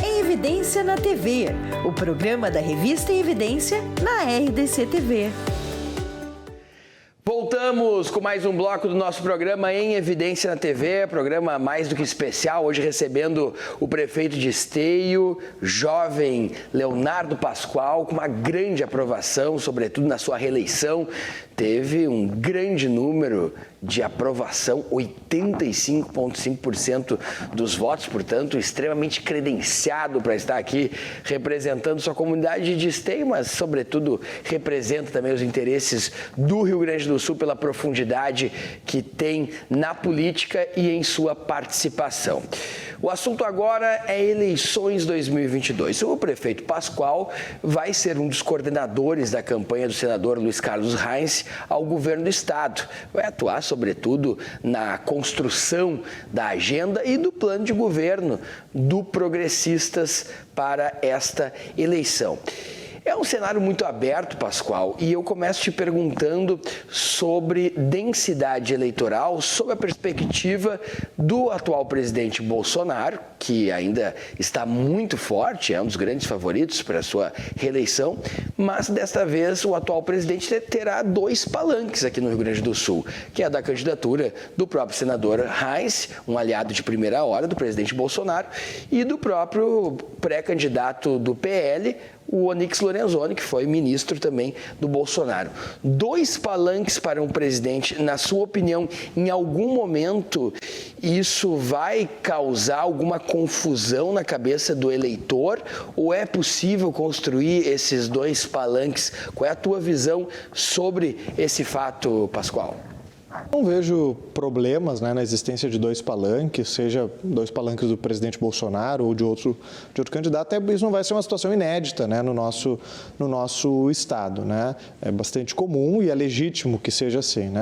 Em Evidência na TV, o programa da revista Em Evidência na RDC TV. Voltamos com mais um bloco do nosso programa Em Evidência na TV, programa mais do que especial, hoje recebendo o prefeito de Esteio, jovem Leonardo Pascoal, com uma grande aprovação, sobretudo na sua reeleição. Teve um grande número de aprovação, 85,5% dos votos, portanto, extremamente credenciado para estar aqui representando sua comunidade de Esteio, mas, sobretudo, representa também os interesses do Rio Grande do Sul pela profundidade que tem na política e em sua participação. O assunto agora é eleições 2022. O prefeito Pascoal vai ser um dos coordenadores da campanha do senador Luiz Carlos Reis ao governo do estado. Vai atuar, sobretudo, na construção da agenda e do plano de governo do Progressistas para esta eleição. É um cenário muito aberto, Pascoal, e eu começo te perguntando sobre densidade eleitoral, sob a perspectiva do atual presidente Bolsonaro, que ainda está muito forte, é um dos grandes favoritos para a sua reeleição, mas desta vez o atual presidente terá 2 palanques aqui no Rio Grande do Sul, que é a da candidatura do próprio senador Reis, um aliado de primeira hora do presidente Bolsonaro, e do próprio pré-candidato do PL, o Onyx Lorenzoni, que foi ministro também do Bolsonaro. 2 palanques para um presidente, na sua opinião, em algum momento isso vai causar alguma confusão na cabeça do eleitor? Ou é possível construir esses 2 palanques? Qual é a tua visão sobre esse fato, Pascoal? Não vejo problemas, na existência de 2 palanques, seja 2 palanques do presidente Bolsonaro ou de outro candidato. Até isso não vai ser uma situação inédita, no nosso estado. É bastante comum e é legítimo que seja assim.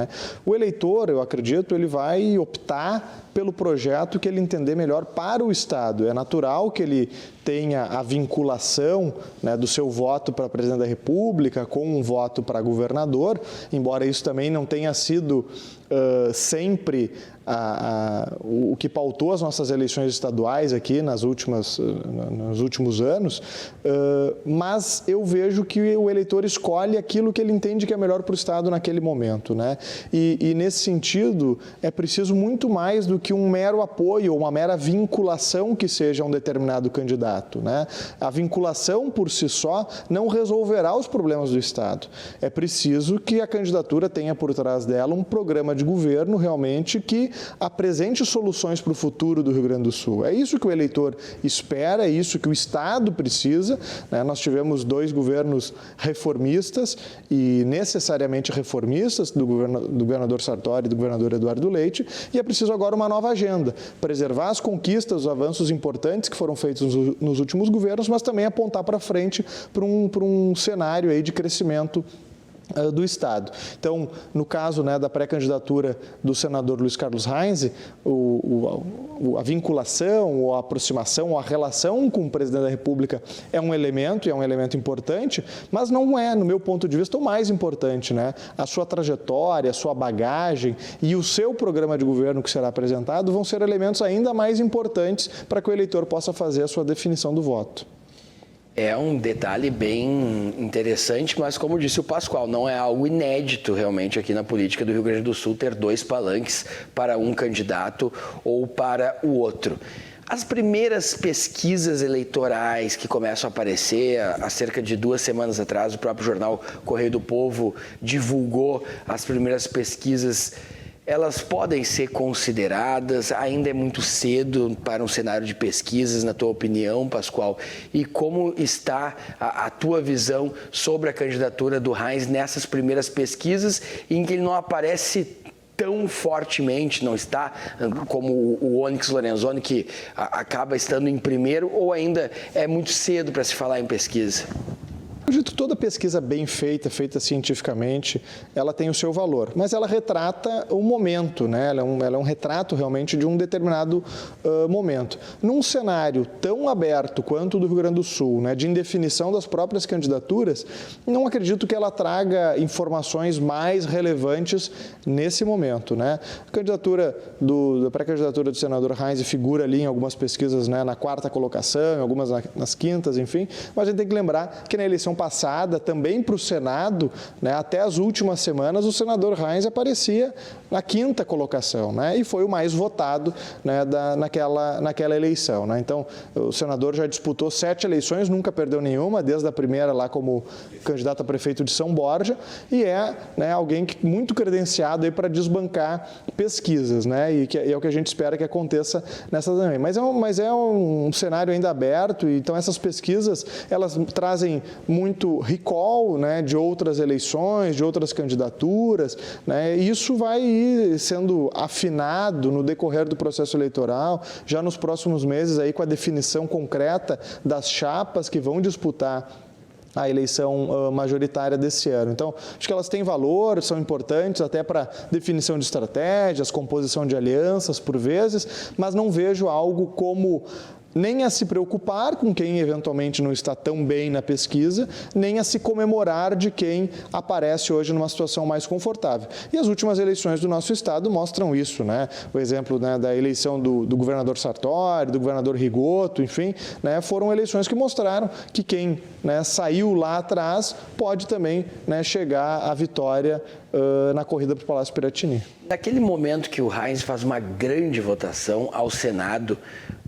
O eleitor, eu acredito, ele vai optar pelo projeto que ele entender melhor para o Estado. É natural que ele tenha a vinculação, né, do seu voto para presidente da República com um voto para governador, embora isso também não tenha sido sempre o que pautou as nossas eleições estaduais aqui nos últimos anos, mas eu vejo que o eleitor escolhe aquilo que ele entende que é melhor para o Estado naquele momento, né? E nesse sentido, é preciso muito mais do que um mero apoio ou uma mera vinculação que seja um determinado candidato, né? A vinculação por si só não resolverá os problemas do Estado. É preciso que a candidatura tenha por trás dela um programa de governo realmente que apresente soluções para o futuro do Rio Grande do Sul. É isso que o eleitor espera, é isso que o Estado precisa, né? Nós tivemos 2 governos reformistas e necessariamente reformistas, do governador Sartori e do governador Eduardo Leite, e é preciso agora uma nova agenda, preservar as conquistas, os avanços importantes que foram feitos nos últimos governos, mas também apontar para frente para um cenário aí de crescimento do Estado. Então, no caso, né, da pré-candidatura do senador Luiz Carlos Reins, a vinculação, ou a aproximação, ou a relação com o presidente da República é um elemento importante, mas não é, no meu ponto de vista, o mais importante, né? A sua trajetória, a sua bagagem e o seu programa de governo que será apresentado vão ser elementos ainda mais importantes para que o eleitor possa fazer a sua definição do voto. É um detalhe bem interessante, mas como disse o Pascoal, não é algo inédito realmente aqui na política do Rio Grande do Sul ter 2 palanques para um candidato ou para o outro. As primeiras pesquisas eleitorais que começam a aparecer, há cerca de 2 semanas atrás, o próprio jornal Correio do Povo divulgou as primeiras pesquisas. Elas podem ser consideradas, ainda é muito cedo para um cenário de pesquisas, na tua opinião, Pascoal? E como está a tua visão sobre a candidatura do Reins nessas primeiras pesquisas, em que ele não aparece tão fortemente, não está como o Onyx Lorenzoni, que acaba estando em primeiro, ou ainda é muito cedo para se falar em pesquisa? Eu acredito que toda pesquisa bem feita, feita cientificamente, ela tem o seu valor, mas ela retrata o momento, né? Ela é um retrato realmente de um determinado momento. Num cenário tão aberto quanto o do Rio Grande do Sul, né, de indefinição das próprias candidaturas, não acredito que ela traga informações mais relevantes nesse momento, né? A candidatura da pré-candidatura do senador Reins figura ali em algumas pesquisas, né, na 4ª colocação, em algumas nas 5ª, enfim, mas a gente tem que lembrar que na eleição passada, também para o Senado, né, até as últimas semanas, o senador Reins aparecia na 5ª colocação, né, e foi o mais votado, né, naquela eleição, né. Então, o senador já disputou 7 eleições, nunca perdeu nenhuma, desde a primeira lá como candidato a prefeito de São Borja, e né, alguém muito credenciado para desbancar pesquisas, né, e é o que a gente espera que aconteça nessa também. Mas é um cenário ainda aberto, então essas pesquisas, elas trazem muito recall, né, de outras eleições, de outras candidaturas, né, e isso vai ir sendo afinado no decorrer do processo eleitoral, já nos próximos meses aí com a definição concreta das chapas que vão disputar a eleição majoritária desse ano. Então, acho que elas têm valor, são importantes até para definição de estratégias, composição de alianças por vezes, mas não vejo algo como nem a se preocupar com quem eventualmente não está tão bem na pesquisa, nem a se comemorar de quem aparece hoje numa situação mais confortável. E as últimas eleições do nosso estado mostram isso, né? O exemplo, né, da eleição do governador Sartori, do governador Rigoto, enfim, né, foram eleições que mostraram que quem, né, saiu lá atrás pode também, né, chegar à vitória na corrida para o Palácio Piratini. Naquele momento que o Reins faz uma grande votação ao Senado,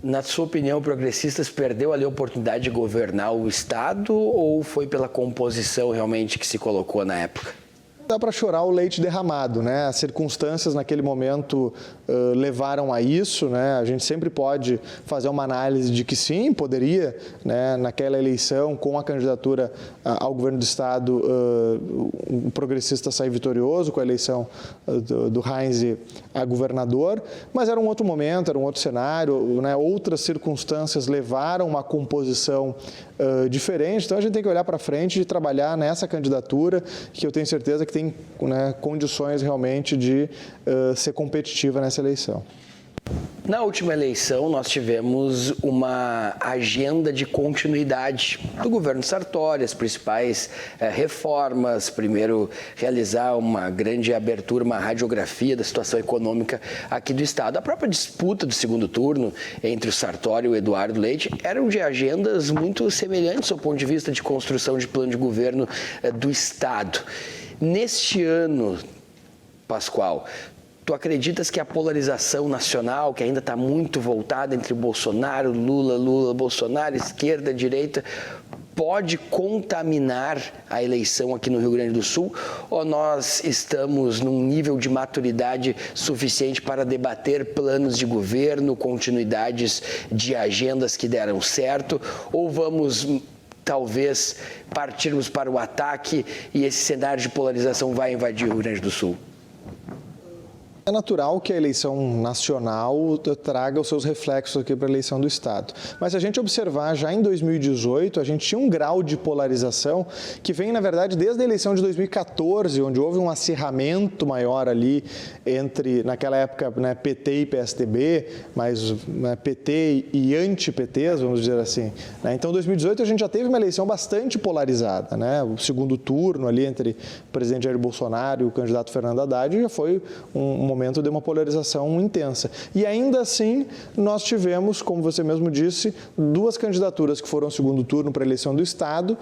na sua opinião, o Progressistas perdeu ali a oportunidade de governar o Estado ou foi pela composição realmente que se colocou na época? Dá para chorar o leite derramado, né? As circunstâncias naquele momento levaram a isso, né? A gente sempre pode fazer uma análise de que sim, poderia, né, naquela eleição, com a candidatura ao governo do Estado, o progressista sair vitorioso com a eleição do Reins a governador, mas era um outro momento, era um outro cenário, né? Outras circunstâncias levaram uma composição diferente, então a gente tem que olhar para frente e trabalhar nessa candidatura que eu tenho certeza que tem, né, condições realmente de ser competitiva nessa eleição. Na última eleição, nós tivemos uma agenda de continuidade do governo Sartori, as principais reformas, primeiro realizar uma grande abertura, uma radiografia da situação econômica aqui do Estado. A própria disputa do segundo turno entre o Sartori e o Eduardo Leite eram de agendas muito semelhantes ao ponto de vista de construção de plano de governo do Estado. Neste ano, Pascoal, tu acreditas que a polarização nacional, que ainda está muito voltada entre Bolsonaro, Lula, Bolsonaro, esquerda, direita, pode contaminar a eleição aqui no Rio Grande do Sul? Ou nós estamos num nível de maturidade suficiente para debater planos de governo, continuidades de agendas que deram certo? Ou vamos talvez partirmos para o ataque e esse cenário de polarização vai invadir o Rio Grande do Sul? É natural que a eleição nacional traga os seus reflexos aqui para a eleição do Estado. Mas se a gente observar, já em 2018, a gente tinha um grau de polarização que vem, na verdade, desde a eleição de 2014, onde houve um acirramento maior ali entre, naquela época, né, PT e PSDB, mas PT e anti-PTs, vamos dizer assim. Então, em 2018, a gente já teve uma eleição bastante polarizada, né? O segundo turno ali entre o presidente Jair Bolsonaro e o candidato Fernando Haddad já foi um momento de uma polarização intensa. E ainda assim, nós tivemos, como você mesmo disse, duas candidaturas que foram ao segundo turno para a eleição do Estado,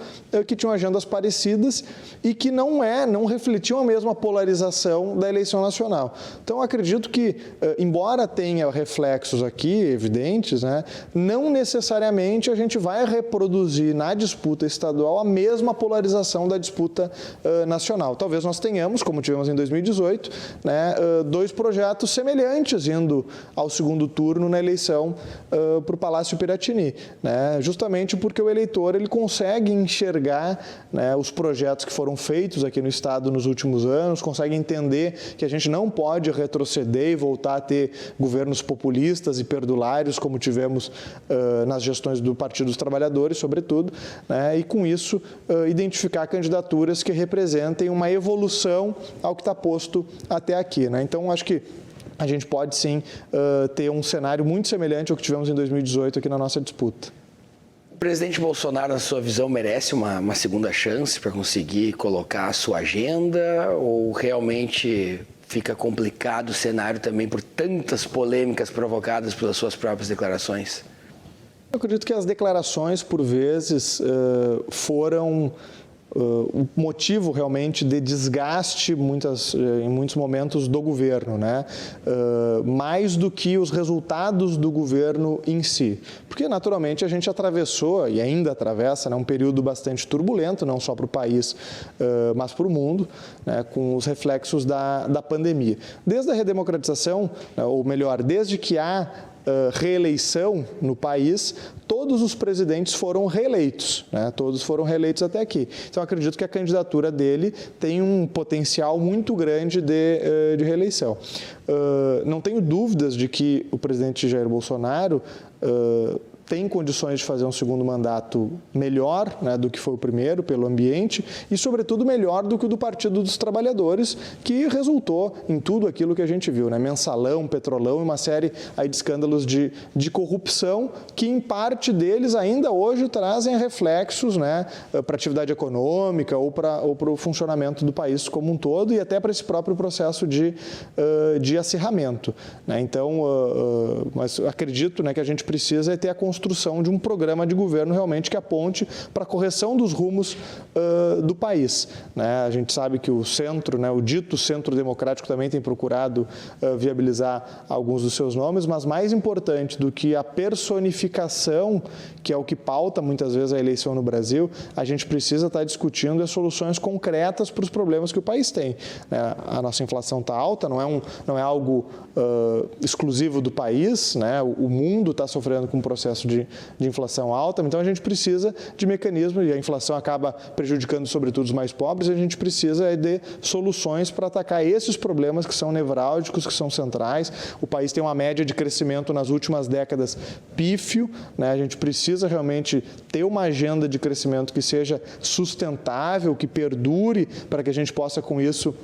que tinham agendas parecidas e que não refletiam a mesma polarização da eleição nacional. Então, acredito que, embora tenha reflexos aqui evidentes, né, não necessariamente a gente vai reproduzir na disputa estadual a mesma polarização da disputa nacional. Talvez nós tenhamos, como tivemos em 2018, né, dois projetos semelhantes indo ao segundo turno na eleição para o Palácio Piratini, né? Justamente porque o eleitor ele consegue enxergar, né, os projetos que foram feitos aqui no Estado nos últimos anos, consegue entender que a gente não pode retroceder e voltar a ter governos populistas e perdulários como tivemos nas gestões do Partido dos Trabalhadores, sobretudo, né? E com isso identificar candidaturas que representem uma evolução ao que está posto até aqui, né? Então, acho que a gente pode sim ter um cenário muito semelhante ao que tivemos em 2018 aqui na nossa disputa. O presidente Bolsonaro, na sua visão, merece uma segunda chance para conseguir colocar a sua agenda ou realmente fica complicado o cenário também por tantas polêmicas provocadas pelas suas próprias declarações? Eu acredito que as declarações, por vezes, foram o motivo realmente de desgaste em muitos momentos do governo, né? Mais do que os resultados do governo em si. Porque, naturalmente, a gente atravessou e ainda atravessa, né, um período bastante turbulento, não só para o país, mas para o mundo, né, com os reflexos da pandemia. Desde a redemocratização, ou melhor, desde que há reeleição no país, todos os presidentes foram reeleitos, né? Todos foram reeleitos até aqui. Então, acredito que a candidatura dele tem um potencial muito grande de reeleição. Não tenho dúvidas de que o presidente Jair Bolsonaro tem condições de fazer um segundo mandato melhor, né, do que foi o primeiro, pelo ambiente, e, sobretudo, melhor do que o do Partido dos Trabalhadores, que resultou em tudo aquilo que a gente viu, né, mensalão, petrolão e uma série aí de escândalos de corrupção, que, em parte deles, ainda hoje trazem reflexos, né, para a atividade econômica ou para o funcionamento do país como um todo e até para esse próprio processo de acirramento, né? Então, mas acredito, né, que a gente precisa ter a construção de um programa de governo realmente que aponte para a correção dos rumos do país, né? A gente sabe que o centro, né, o dito centro democrático também tem procurado viabilizar alguns dos seus nomes, mas mais importante do que a personificação, que é o que pauta muitas vezes a eleição no Brasil, a gente precisa estar discutindo as soluções concretas para os problemas que o país tem, né? A nossa inflação está alta, não é algo exclusivo do país, né? O mundo está sofrendo com um processo de inflação alta, então a gente precisa de mecanismos, e a inflação acaba prejudicando sobretudo os mais pobres, a gente precisa de soluções para atacar esses problemas que são nevrálgicos, que são centrais. O país tem uma média de crescimento nas últimas décadas pífio, né? A gente precisa realmente ter uma agenda de crescimento que seja sustentável, que perdure, para que a gente possa com isso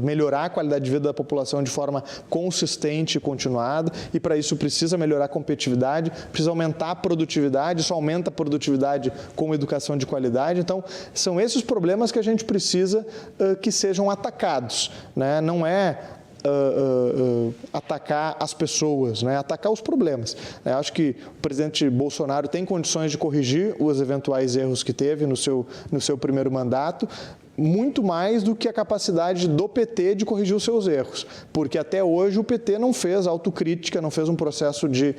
melhorar a qualidade de vida da população de forma consistente e continuada, e para isso precisa melhorar a competitividade, precisa aumentar a produtividade, isso aumenta a produtividade com educação de qualidade. Então, são esses problemas que a gente precisa que sejam atacados, né? Não é atacar as pessoas, né? Atacar os problemas. Acho que o presidente Bolsonaro tem condições de corrigir os eventuais erros que teve no seu primeiro mandato, muito mais do que a capacidade do PT de corrigir os seus erros, porque até hoje o PT não fez autocrítica, não fez um processo de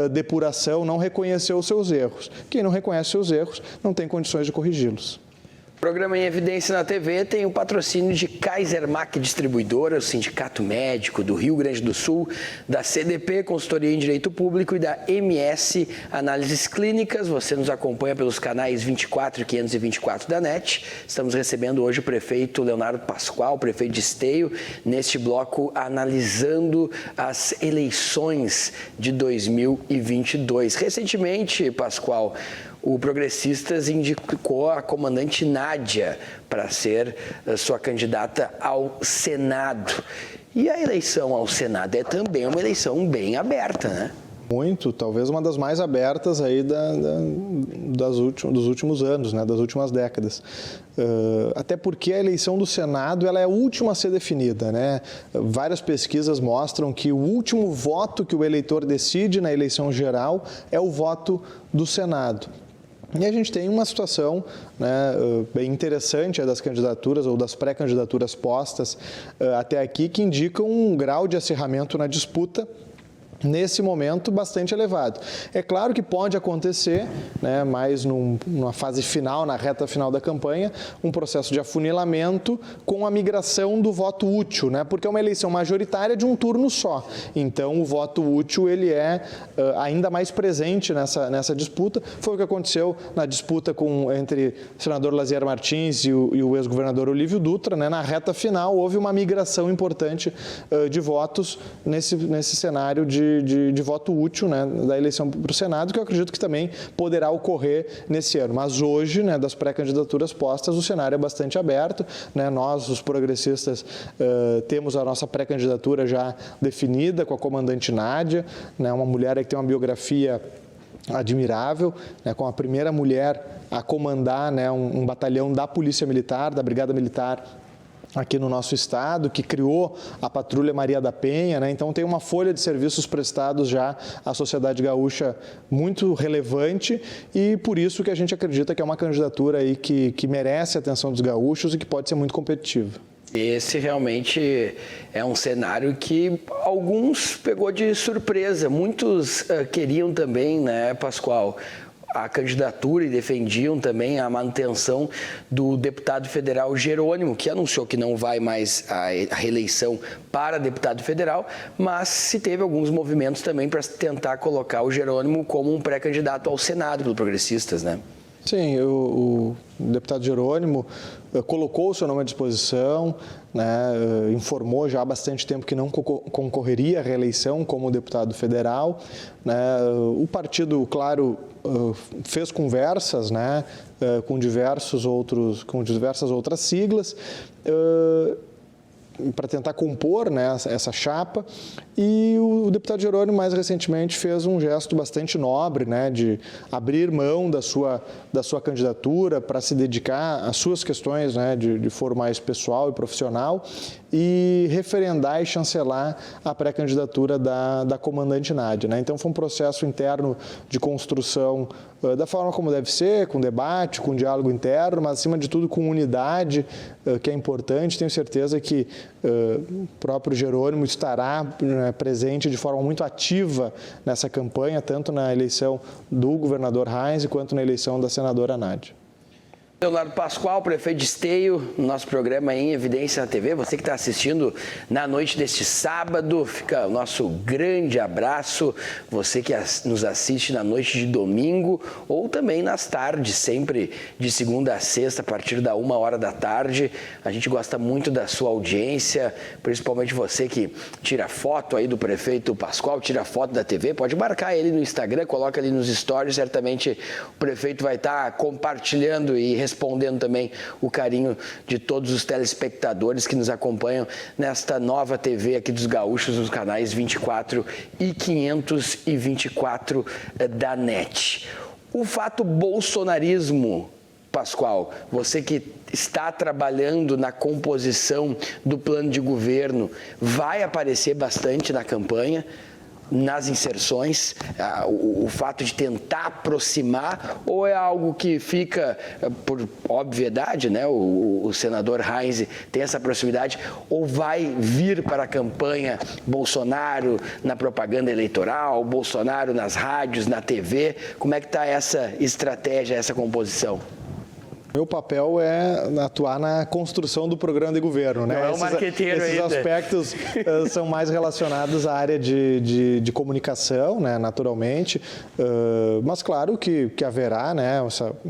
depuração, não reconheceu os seus erros. Quem não reconhece seus erros não tem condições de corrigi-los. O programa Em Evidência na TV tem o patrocínio de Kaisermac Distribuidora, o Sindicato Médico do Rio Grande do Sul, da CDP, Consultoria em Direito Público, e da MS Análises Clínicas. Você nos acompanha pelos canais 24 e 524 da NET. Estamos recebendo hoje o prefeito Leonardo Pascoal, prefeito de Esteio, neste bloco analisando as eleições de 2022. Recentemente, Pascoal, o Progressistas indicou a comandante Nádia para ser sua candidata ao Senado. E a eleição ao Senado é também uma eleição bem aberta, né? Muito, talvez uma das mais abertas aí dos últimos anos, né, das últimas décadas. Até porque a eleição do Senado ela é a última a ser definida, né? Várias pesquisas mostram que o último voto que o eleitor decide na eleição geral é o voto do Senado. E a gente tem uma situação, né, bem interessante das candidaturas ou das pré-candidaturas postas até aqui, que indicam um grau de acirramento na disputa nesse momento bastante elevado. É claro que pode acontecer, né, mais numa fase final, na reta final da campanha, um processo de afunilamento com a migração do voto útil, né, porque é uma eleição majoritária de um turno só. Então, o voto útil ele é ainda mais presente nessa disputa. Foi o que aconteceu na disputa entre o senador Lazier Martins e o ex-governador Olívio Dutra, né. Na reta final, houve uma migração importante de votos nesse cenário de voto útil, né, da eleição para o Senado, que eu acredito que também poderá ocorrer nesse ano. Mas hoje, né, das pré-candidaturas postas, o cenário é bastante aberto, né. Nós, os progressistas, temos a nossa pré-candidatura já definida com a comandante Nádia, né, uma mulher que tem uma biografia admirável, né, com a primeira mulher a comandar, né, um batalhão da Polícia Militar, da Brigada Militar, aqui no nosso estado, que criou a Patrulha Maria da Penha, né? Então tem uma folha de serviços prestados já à sociedade gaúcha muito relevante, e por isso que a gente acredita que é uma candidatura aí que merece a atenção dos gaúchos e que pode ser muito competitiva. Esse realmente é um cenário que alguns pegou de surpresa. Muitos queriam também, né, Pascoal, a candidatura e defendiam também a manutenção do deputado federal Jerônimo, que anunciou que não vai mais a reeleição para deputado federal, mas se teve alguns movimentos também para tentar colocar o Jerônimo como um pré-candidato ao Senado pelos progressistas, né? Sim, o deputado Jerônimo colocou o seu nome à disposição, né, informou já há bastante tempo que não concorreria à reeleição como deputado federal, né. O partido, claro, fez conversas, né, com diversas outras siglas, para tentar compor, né, essa chapa, e o deputado Jerônimo mais recentemente fez um gesto bastante nobre, né, de abrir mão da sua candidatura para se dedicar às suas questões, né, de foro mais pessoal e profissional, e referendar e chancelar a pré-candidatura da comandante Nádia, né. Então foi um processo interno de construção da forma como deve ser, com debate, com diálogo interno, mas acima de tudo com unidade, que é importante. Tenho certeza que o próprio Jerônimo estará presente de forma muito ativa nessa campanha, tanto na eleição do governador Heinz quanto na eleição da senadora Nádia. Leonardo Pascoal, prefeito de Esteio, nosso programa Em Evidência na TV. Você que está assistindo na noite deste sábado, fica o nosso grande abraço. Você que nos assiste na noite de domingo ou também nas tardes, sempre de segunda a sexta, a partir da 1h da tarde. A gente gosta muito da sua audiência, principalmente você que tira foto aí do prefeito Pascoal, tira foto da TV, pode marcar ele no Instagram, coloca ali nos stories, certamente o prefeito vai estar compartilhando e respondendo também o carinho de todos os telespectadores que nos acompanham nesta nova TV aqui dos Gaúchos, nos canais 24 e 524 da NET. O fato bolsonarismo, Pascoal, você que está trabalhando na composição do plano de governo, vai aparecer bastante na campanha, nas inserções, o fato de tentar aproximar, ou é algo que fica, por obviedade, né? O senador Heinze tem essa proximidade, ou vai vir para a campanha Bolsonaro na propaganda eleitoral, Bolsonaro nas rádios, na TV? Como é que está essa estratégia, essa composição? Meu papel é atuar na construção do programa de governo, né? Não é um marqueteiro esses ainda. aspectos são mais relacionados à área de comunicação, né? Naturalmente, mas claro que haverá, né?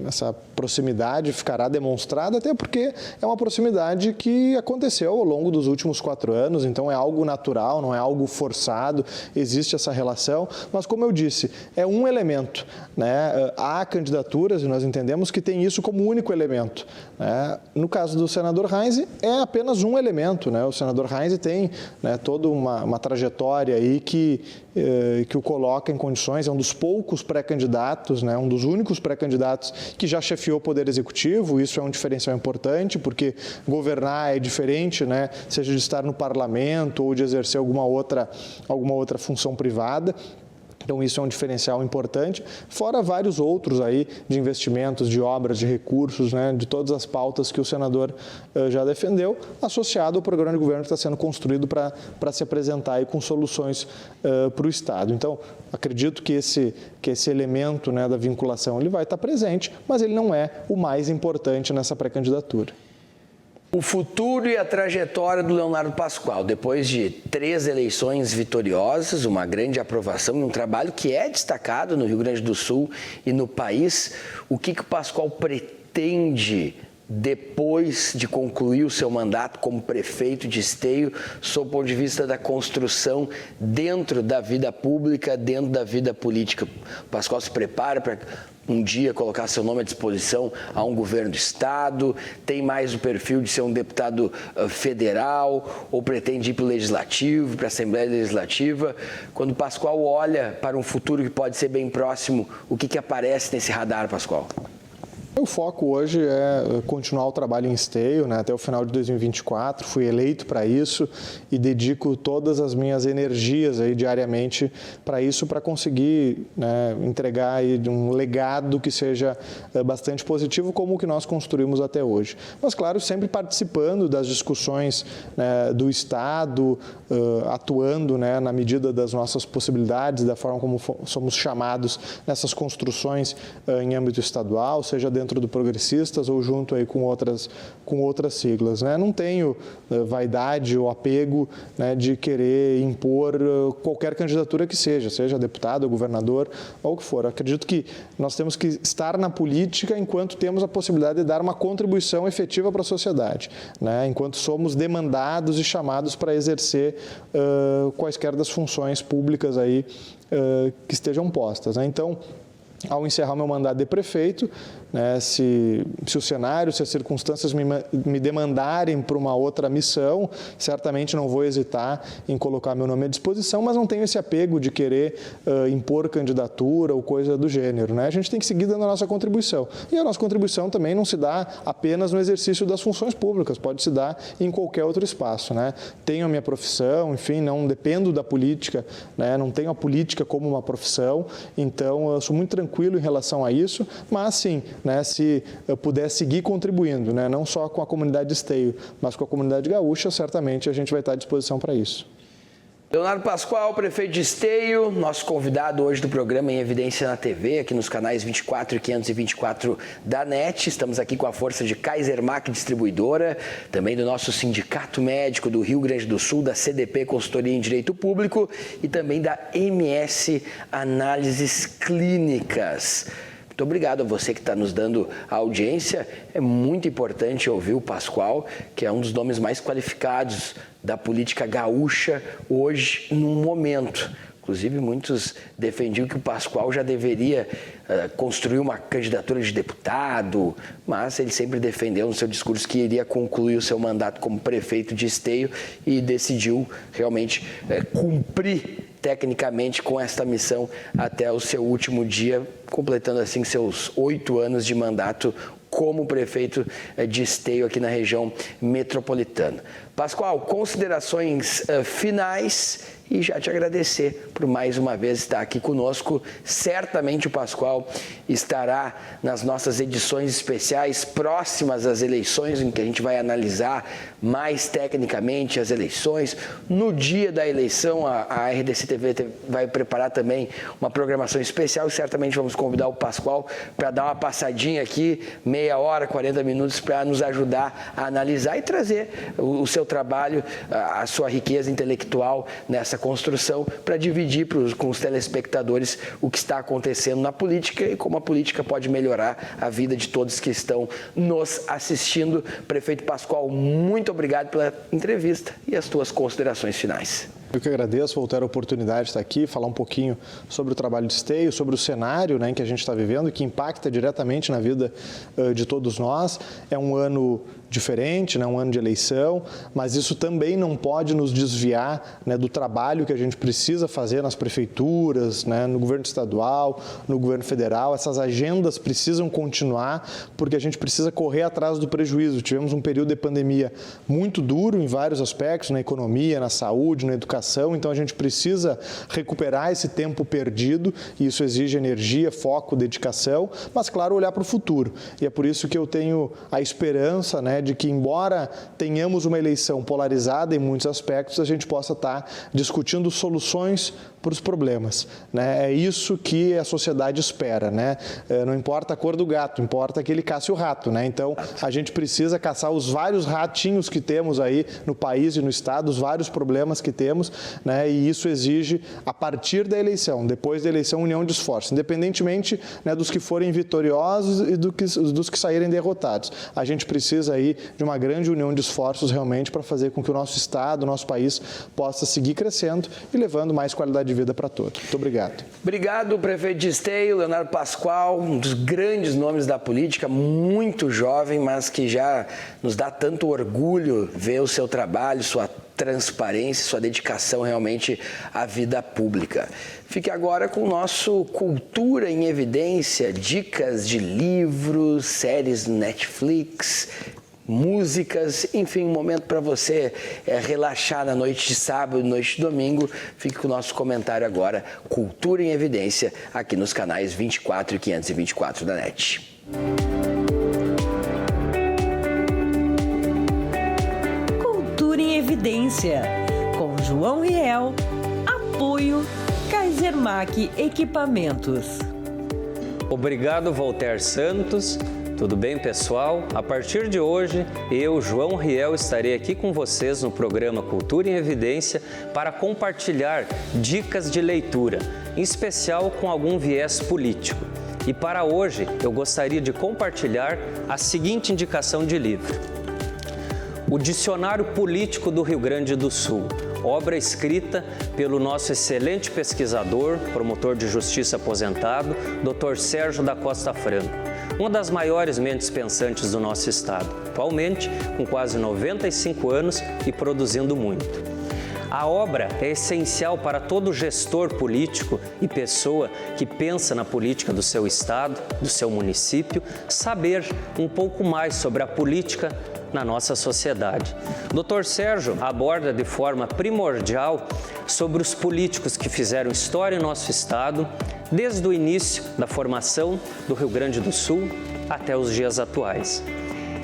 Essa proximidade ficará demonstrada, até porque é uma proximidade que aconteceu ao longo dos últimos 4 anos, então é algo natural, não é algo forçado, existe essa relação, mas como eu disse, é um elemento, né? Há candidaturas, e nós entendemos que tem isso como único elemento, né? No caso do senador Heinze, é apenas um elemento, né? O senador Heinze tem, né, toda uma trajetória aí que o coloca em condições, é um dos poucos pré-candidatos, né? Um dos únicos pré-candidatos que já chefiou o Poder Executivo. Isso é um diferencial importante, porque governar é diferente, né? Seja de estar no parlamento ou de exercer alguma outra função privada. Então, isso é um diferencial importante, fora vários outros aí de investimentos, de obras, de recursos, né, de todas as pautas que o senador já defendeu, associado ao programa de governo que está sendo construído para se apresentar aí com soluções para o Estado. Então, acredito que esse elemento, né, da vinculação ele vai estar presente, mas ele não é o mais importante nessa pré-candidatura. O futuro e a trajetória do Leonardo Pascoal, depois de 3 eleições vitoriosas, uma grande aprovação e um trabalho que é destacado no Rio Grande do Sul e no país, o que o Pascoal pretende depois de concluir o seu mandato como prefeito de Esteio, sob o ponto de vista da construção dentro da vida pública, dentro da vida política? O Pascoal se prepara para um dia colocar seu nome à disposição a um governo do Estado? Tem mais o perfil de ser um deputado federal, ou pretende ir para o Legislativo, para a Assembleia Legislativa? Quando o Pascoal olha para um futuro que pode ser bem próximo, o que aparece nesse radar, Pascoal? O foco hoje é continuar o trabalho em Esteio, né, até o final de 2024. Fui eleito para isso e dedico todas as minhas energias aí diariamente para isso, para conseguir, né, entregar aí um legado que seja bastante positivo, como o que nós construímos até hoje. Mas, claro, sempre participando das discussões, né, do Estado, atuando, né, na medida das nossas possibilidades, da forma como somos chamados nessas construções em âmbito estadual, seja dentro do Progressistas ou junto aí com outras siglas, né? Não tenho vaidade ou apego, né, de querer impor qualquer candidatura que seja deputado, governador ou o que for. Acredito que nós temos que estar na política enquanto temos a possibilidade de dar uma contribuição efetiva para a sociedade, né? Enquanto somos demandados e chamados para exercer quaisquer das funções públicas aí que estejam postas, né? Então, ao encerrar meu mandato de prefeito, né, se o cenário, se as circunstâncias me demandarem para uma outra missão, certamente não vou hesitar em colocar meu nome à disposição, mas não tenho esse apego de querer impor candidatura ou coisa do gênero, né? A gente tem que seguir dando a nossa contribuição. E a nossa contribuição também não se dá apenas no exercício das funções públicas, pode se dar em qualquer outro espaço, né? Tenho a minha profissão, enfim, não dependo da política, né? Não tenho a política como uma profissão, então eu sou muito tranquilo em relação a isso, mas sim, né, se eu puder seguir contribuindo, né, não só com a comunidade de Esteio, mas com a comunidade gaúcha, certamente a gente vai estar à disposição para isso. Leonardo Pascoal, prefeito de Esteio, nosso convidado hoje do programa Em Evidência na TV, aqui nos canais 24 e 524 da NET. Estamos aqui com a força de Kaisermac Distribuidora, também do nosso Sindicato Médico do Rio Grande do Sul, da CDP Consultoria em Direito Público e também da MS Análises Clínicas. Muito obrigado a você que está nos dando a audiência. É muito importante ouvir o Pascoal, que é um dos nomes mais qualificados da política gaúcha hoje, num momento. Inclusive, muitos defendiam que o Pascoal já deveria construir uma candidatura de deputado, mas ele sempre defendeu no seu discurso que iria concluir o seu mandato como prefeito de Esteio e decidiu realmente cumprir tecnicamente com esta missão até o seu último dia, completando assim seus 8 anos de mandato como prefeito de Esteio aqui na região metropolitana. Pascoal, considerações finais e já te agradecer por mais uma vez estar aqui conosco. Certamente o Pascoal estará nas nossas edições especiais próximas às eleições, em que a gente vai analisar mais tecnicamente as eleições. No dia da eleição, a RDC TV vai preparar também uma programação especial e certamente vamos convidar o Pascoal para dar uma passadinha aqui, meia hora, 40 minutos, para nos ajudar a analisar e trazer o seu trabalho, a sua riqueza intelectual nessa construção, para dividir com os telespectadores o que está acontecendo na política e como a política pode melhorar a vida de todos que estão nos assistindo. Prefeito Pascoal, muito obrigado pela entrevista e as tuas considerações finais. Eu que agradeço por ter a oportunidade de estar aqui, falar um pouquinho sobre o trabalho de Esteio, sobre o cenário, né, em que a gente está vivendo, que impacta diretamente na vida de todos nós. É um ano diferente, né, um ano de eleição, mas isso também não pode nos desviar, né, do trabalho que a gente precisa fazer nas prefeituras, né, no governo estadual, no governo federal. Essas agendas precisam continuar, porque a gente precisa correr atrás do prejuízo. Tivemos um período de pandemia muito duro em vários aspectos, na economia, na saúde, na educação. Então a gente precisa recuperar esse tempo perdido e isso exige energia, foco, dedicação, mas claro, olhar para o futuro. E é por isso que eu tenho a esperança, né, de que embora tenhamos uma eleição polarizada em muitos aspectos, a gente possa estar discutindo soluções para os problemas, né? É isso que a sociedade espera, né? Não importa a cor do gato, importa que ele caça o rato, né? Então, a gente precisa caçar os vários ratinhos que temos aí no país e no estado, os vários problemas que temos, né? E isso exige, a partir da eleição, depois da eleição, união de esforços, independentemente, né, dos que forem vitoriosos e dos que saírem derrotados. A gente precisa aí de uma grande união de esforços realmente para fazer com que o nosso estado, o nosso país possa seguir crescendo e levando mais qualidade de vida para todos. Muito obrigado. Obrigado, prefeito de Esteio, Leonardo Pascoal, um dos grandes nomes da política, muito jovem, mas que já nos dá tanto orgulho ver o seu trabalho, sua transparência, sua dedicação realmente à vida pública. Fique agora com o nosso Cultura em Evidência, dicas de livros, séries Netflix, músicas, enfim, um momento para você relaxar na noite de sábado, noite de domingo. Fique com o nosso comentário agora, Cultura em Evidência, aqui nos canais 24 e 524 da NET. Cultura em Evidência, com João Riel, apoio Kaisermac Equipamentos. Obrigado, Voltaire Santos. Tudo bem, pessoal? A partir de hoje, eu, João Riel, estarei aqui com vocês no programa Cultura em Evidência para compartilhar dicas de leitura, em especial com algum viés político. E para hoje, eu gostaria de compartilhar a seguinte indicação de livro: O Dicionário Político do Rio Grande do Sul, obra escrita pelo nosso excelente pesquisador, promotor de justiça aposentado, Dr. Sérgio da Costa Franco, uma das maiores mentes pensantes do nosso estado, atualmente com quase 95 anos e produzindo muito. A obra é essencial para todo gestor político e pessoa que pensa na política do seu estado, do seu município, saber um pouco mais sobre a política na nossa sociedade. Dr. Sérgio aborda de forma primordial sobre os políticos que fizeram história em nosso estado, desde o início da formação do Rio Grande do Sul até os dias atuais.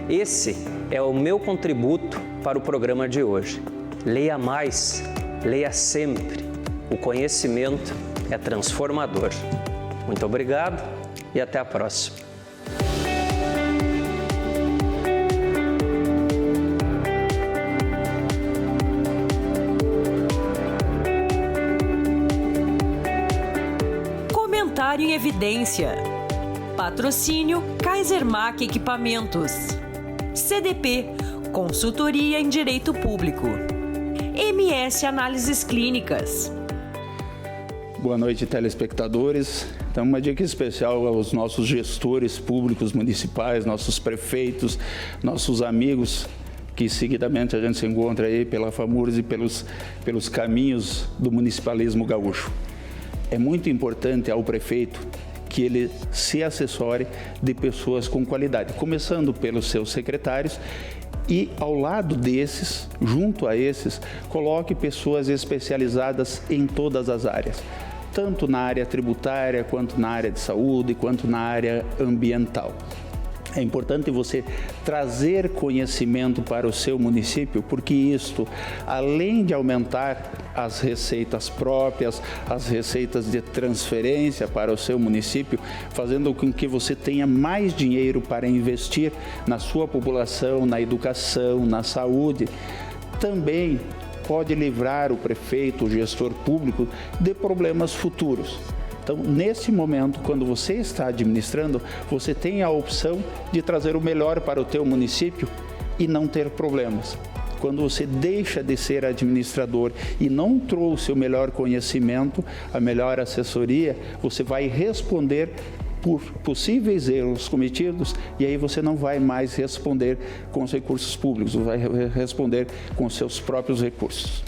Esse é o meu contributo para o programa de hoje. Leia mais, leia sempre. O conhecimento é transformador. Muito obrigado e até a próxima. Em Evidência. Patrocínio Kaisermac Equipamentos. CDP, Consultoria em Direito Público. MS Análises Clínicas. Boa noite, telespectadores. Então, uma dica especial aos nossos gestores públicos municipais, nossos prefeitos, nossos amigos, que seguidamente a gente se encontra aí pela FAMURS e pelos caminhos do municipalismo gaúcho. É muito importante ao prefeito que ele se assessore de pessoas com qualidade, começando pelos seus secretários e, ao lado desses, junto a esses, coloque pessoas especializadas em todas as áreas, tanto na área tributária, quanto na área de saúde, quanto na área ambiental. É importante você trazer conhecimento para o seu município, porque isto, além de aumentar as receitas próprias, as receitas de transferência para o seu município, fazendo com que você tenha mais dinheiro para investir na sua população, na educação, na saúde, também pode livrar o prefeito, o gestor público, de problemas futuros. Então, nesse momento, quando você está administrando, você tem a opção de trazer o melhor para o teu município e não ter problemas. Quando você deixa de ser administrador e não trouxe o melhor conhecimento, a melhor assessoria, você vai responder por possíveis erros cometidos e aí você não vai mais responder com os recursos públicos, você vai responder com os seus próprios recursos.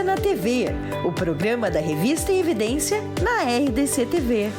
Na TV, o programa da revista Evidência na RDC TV.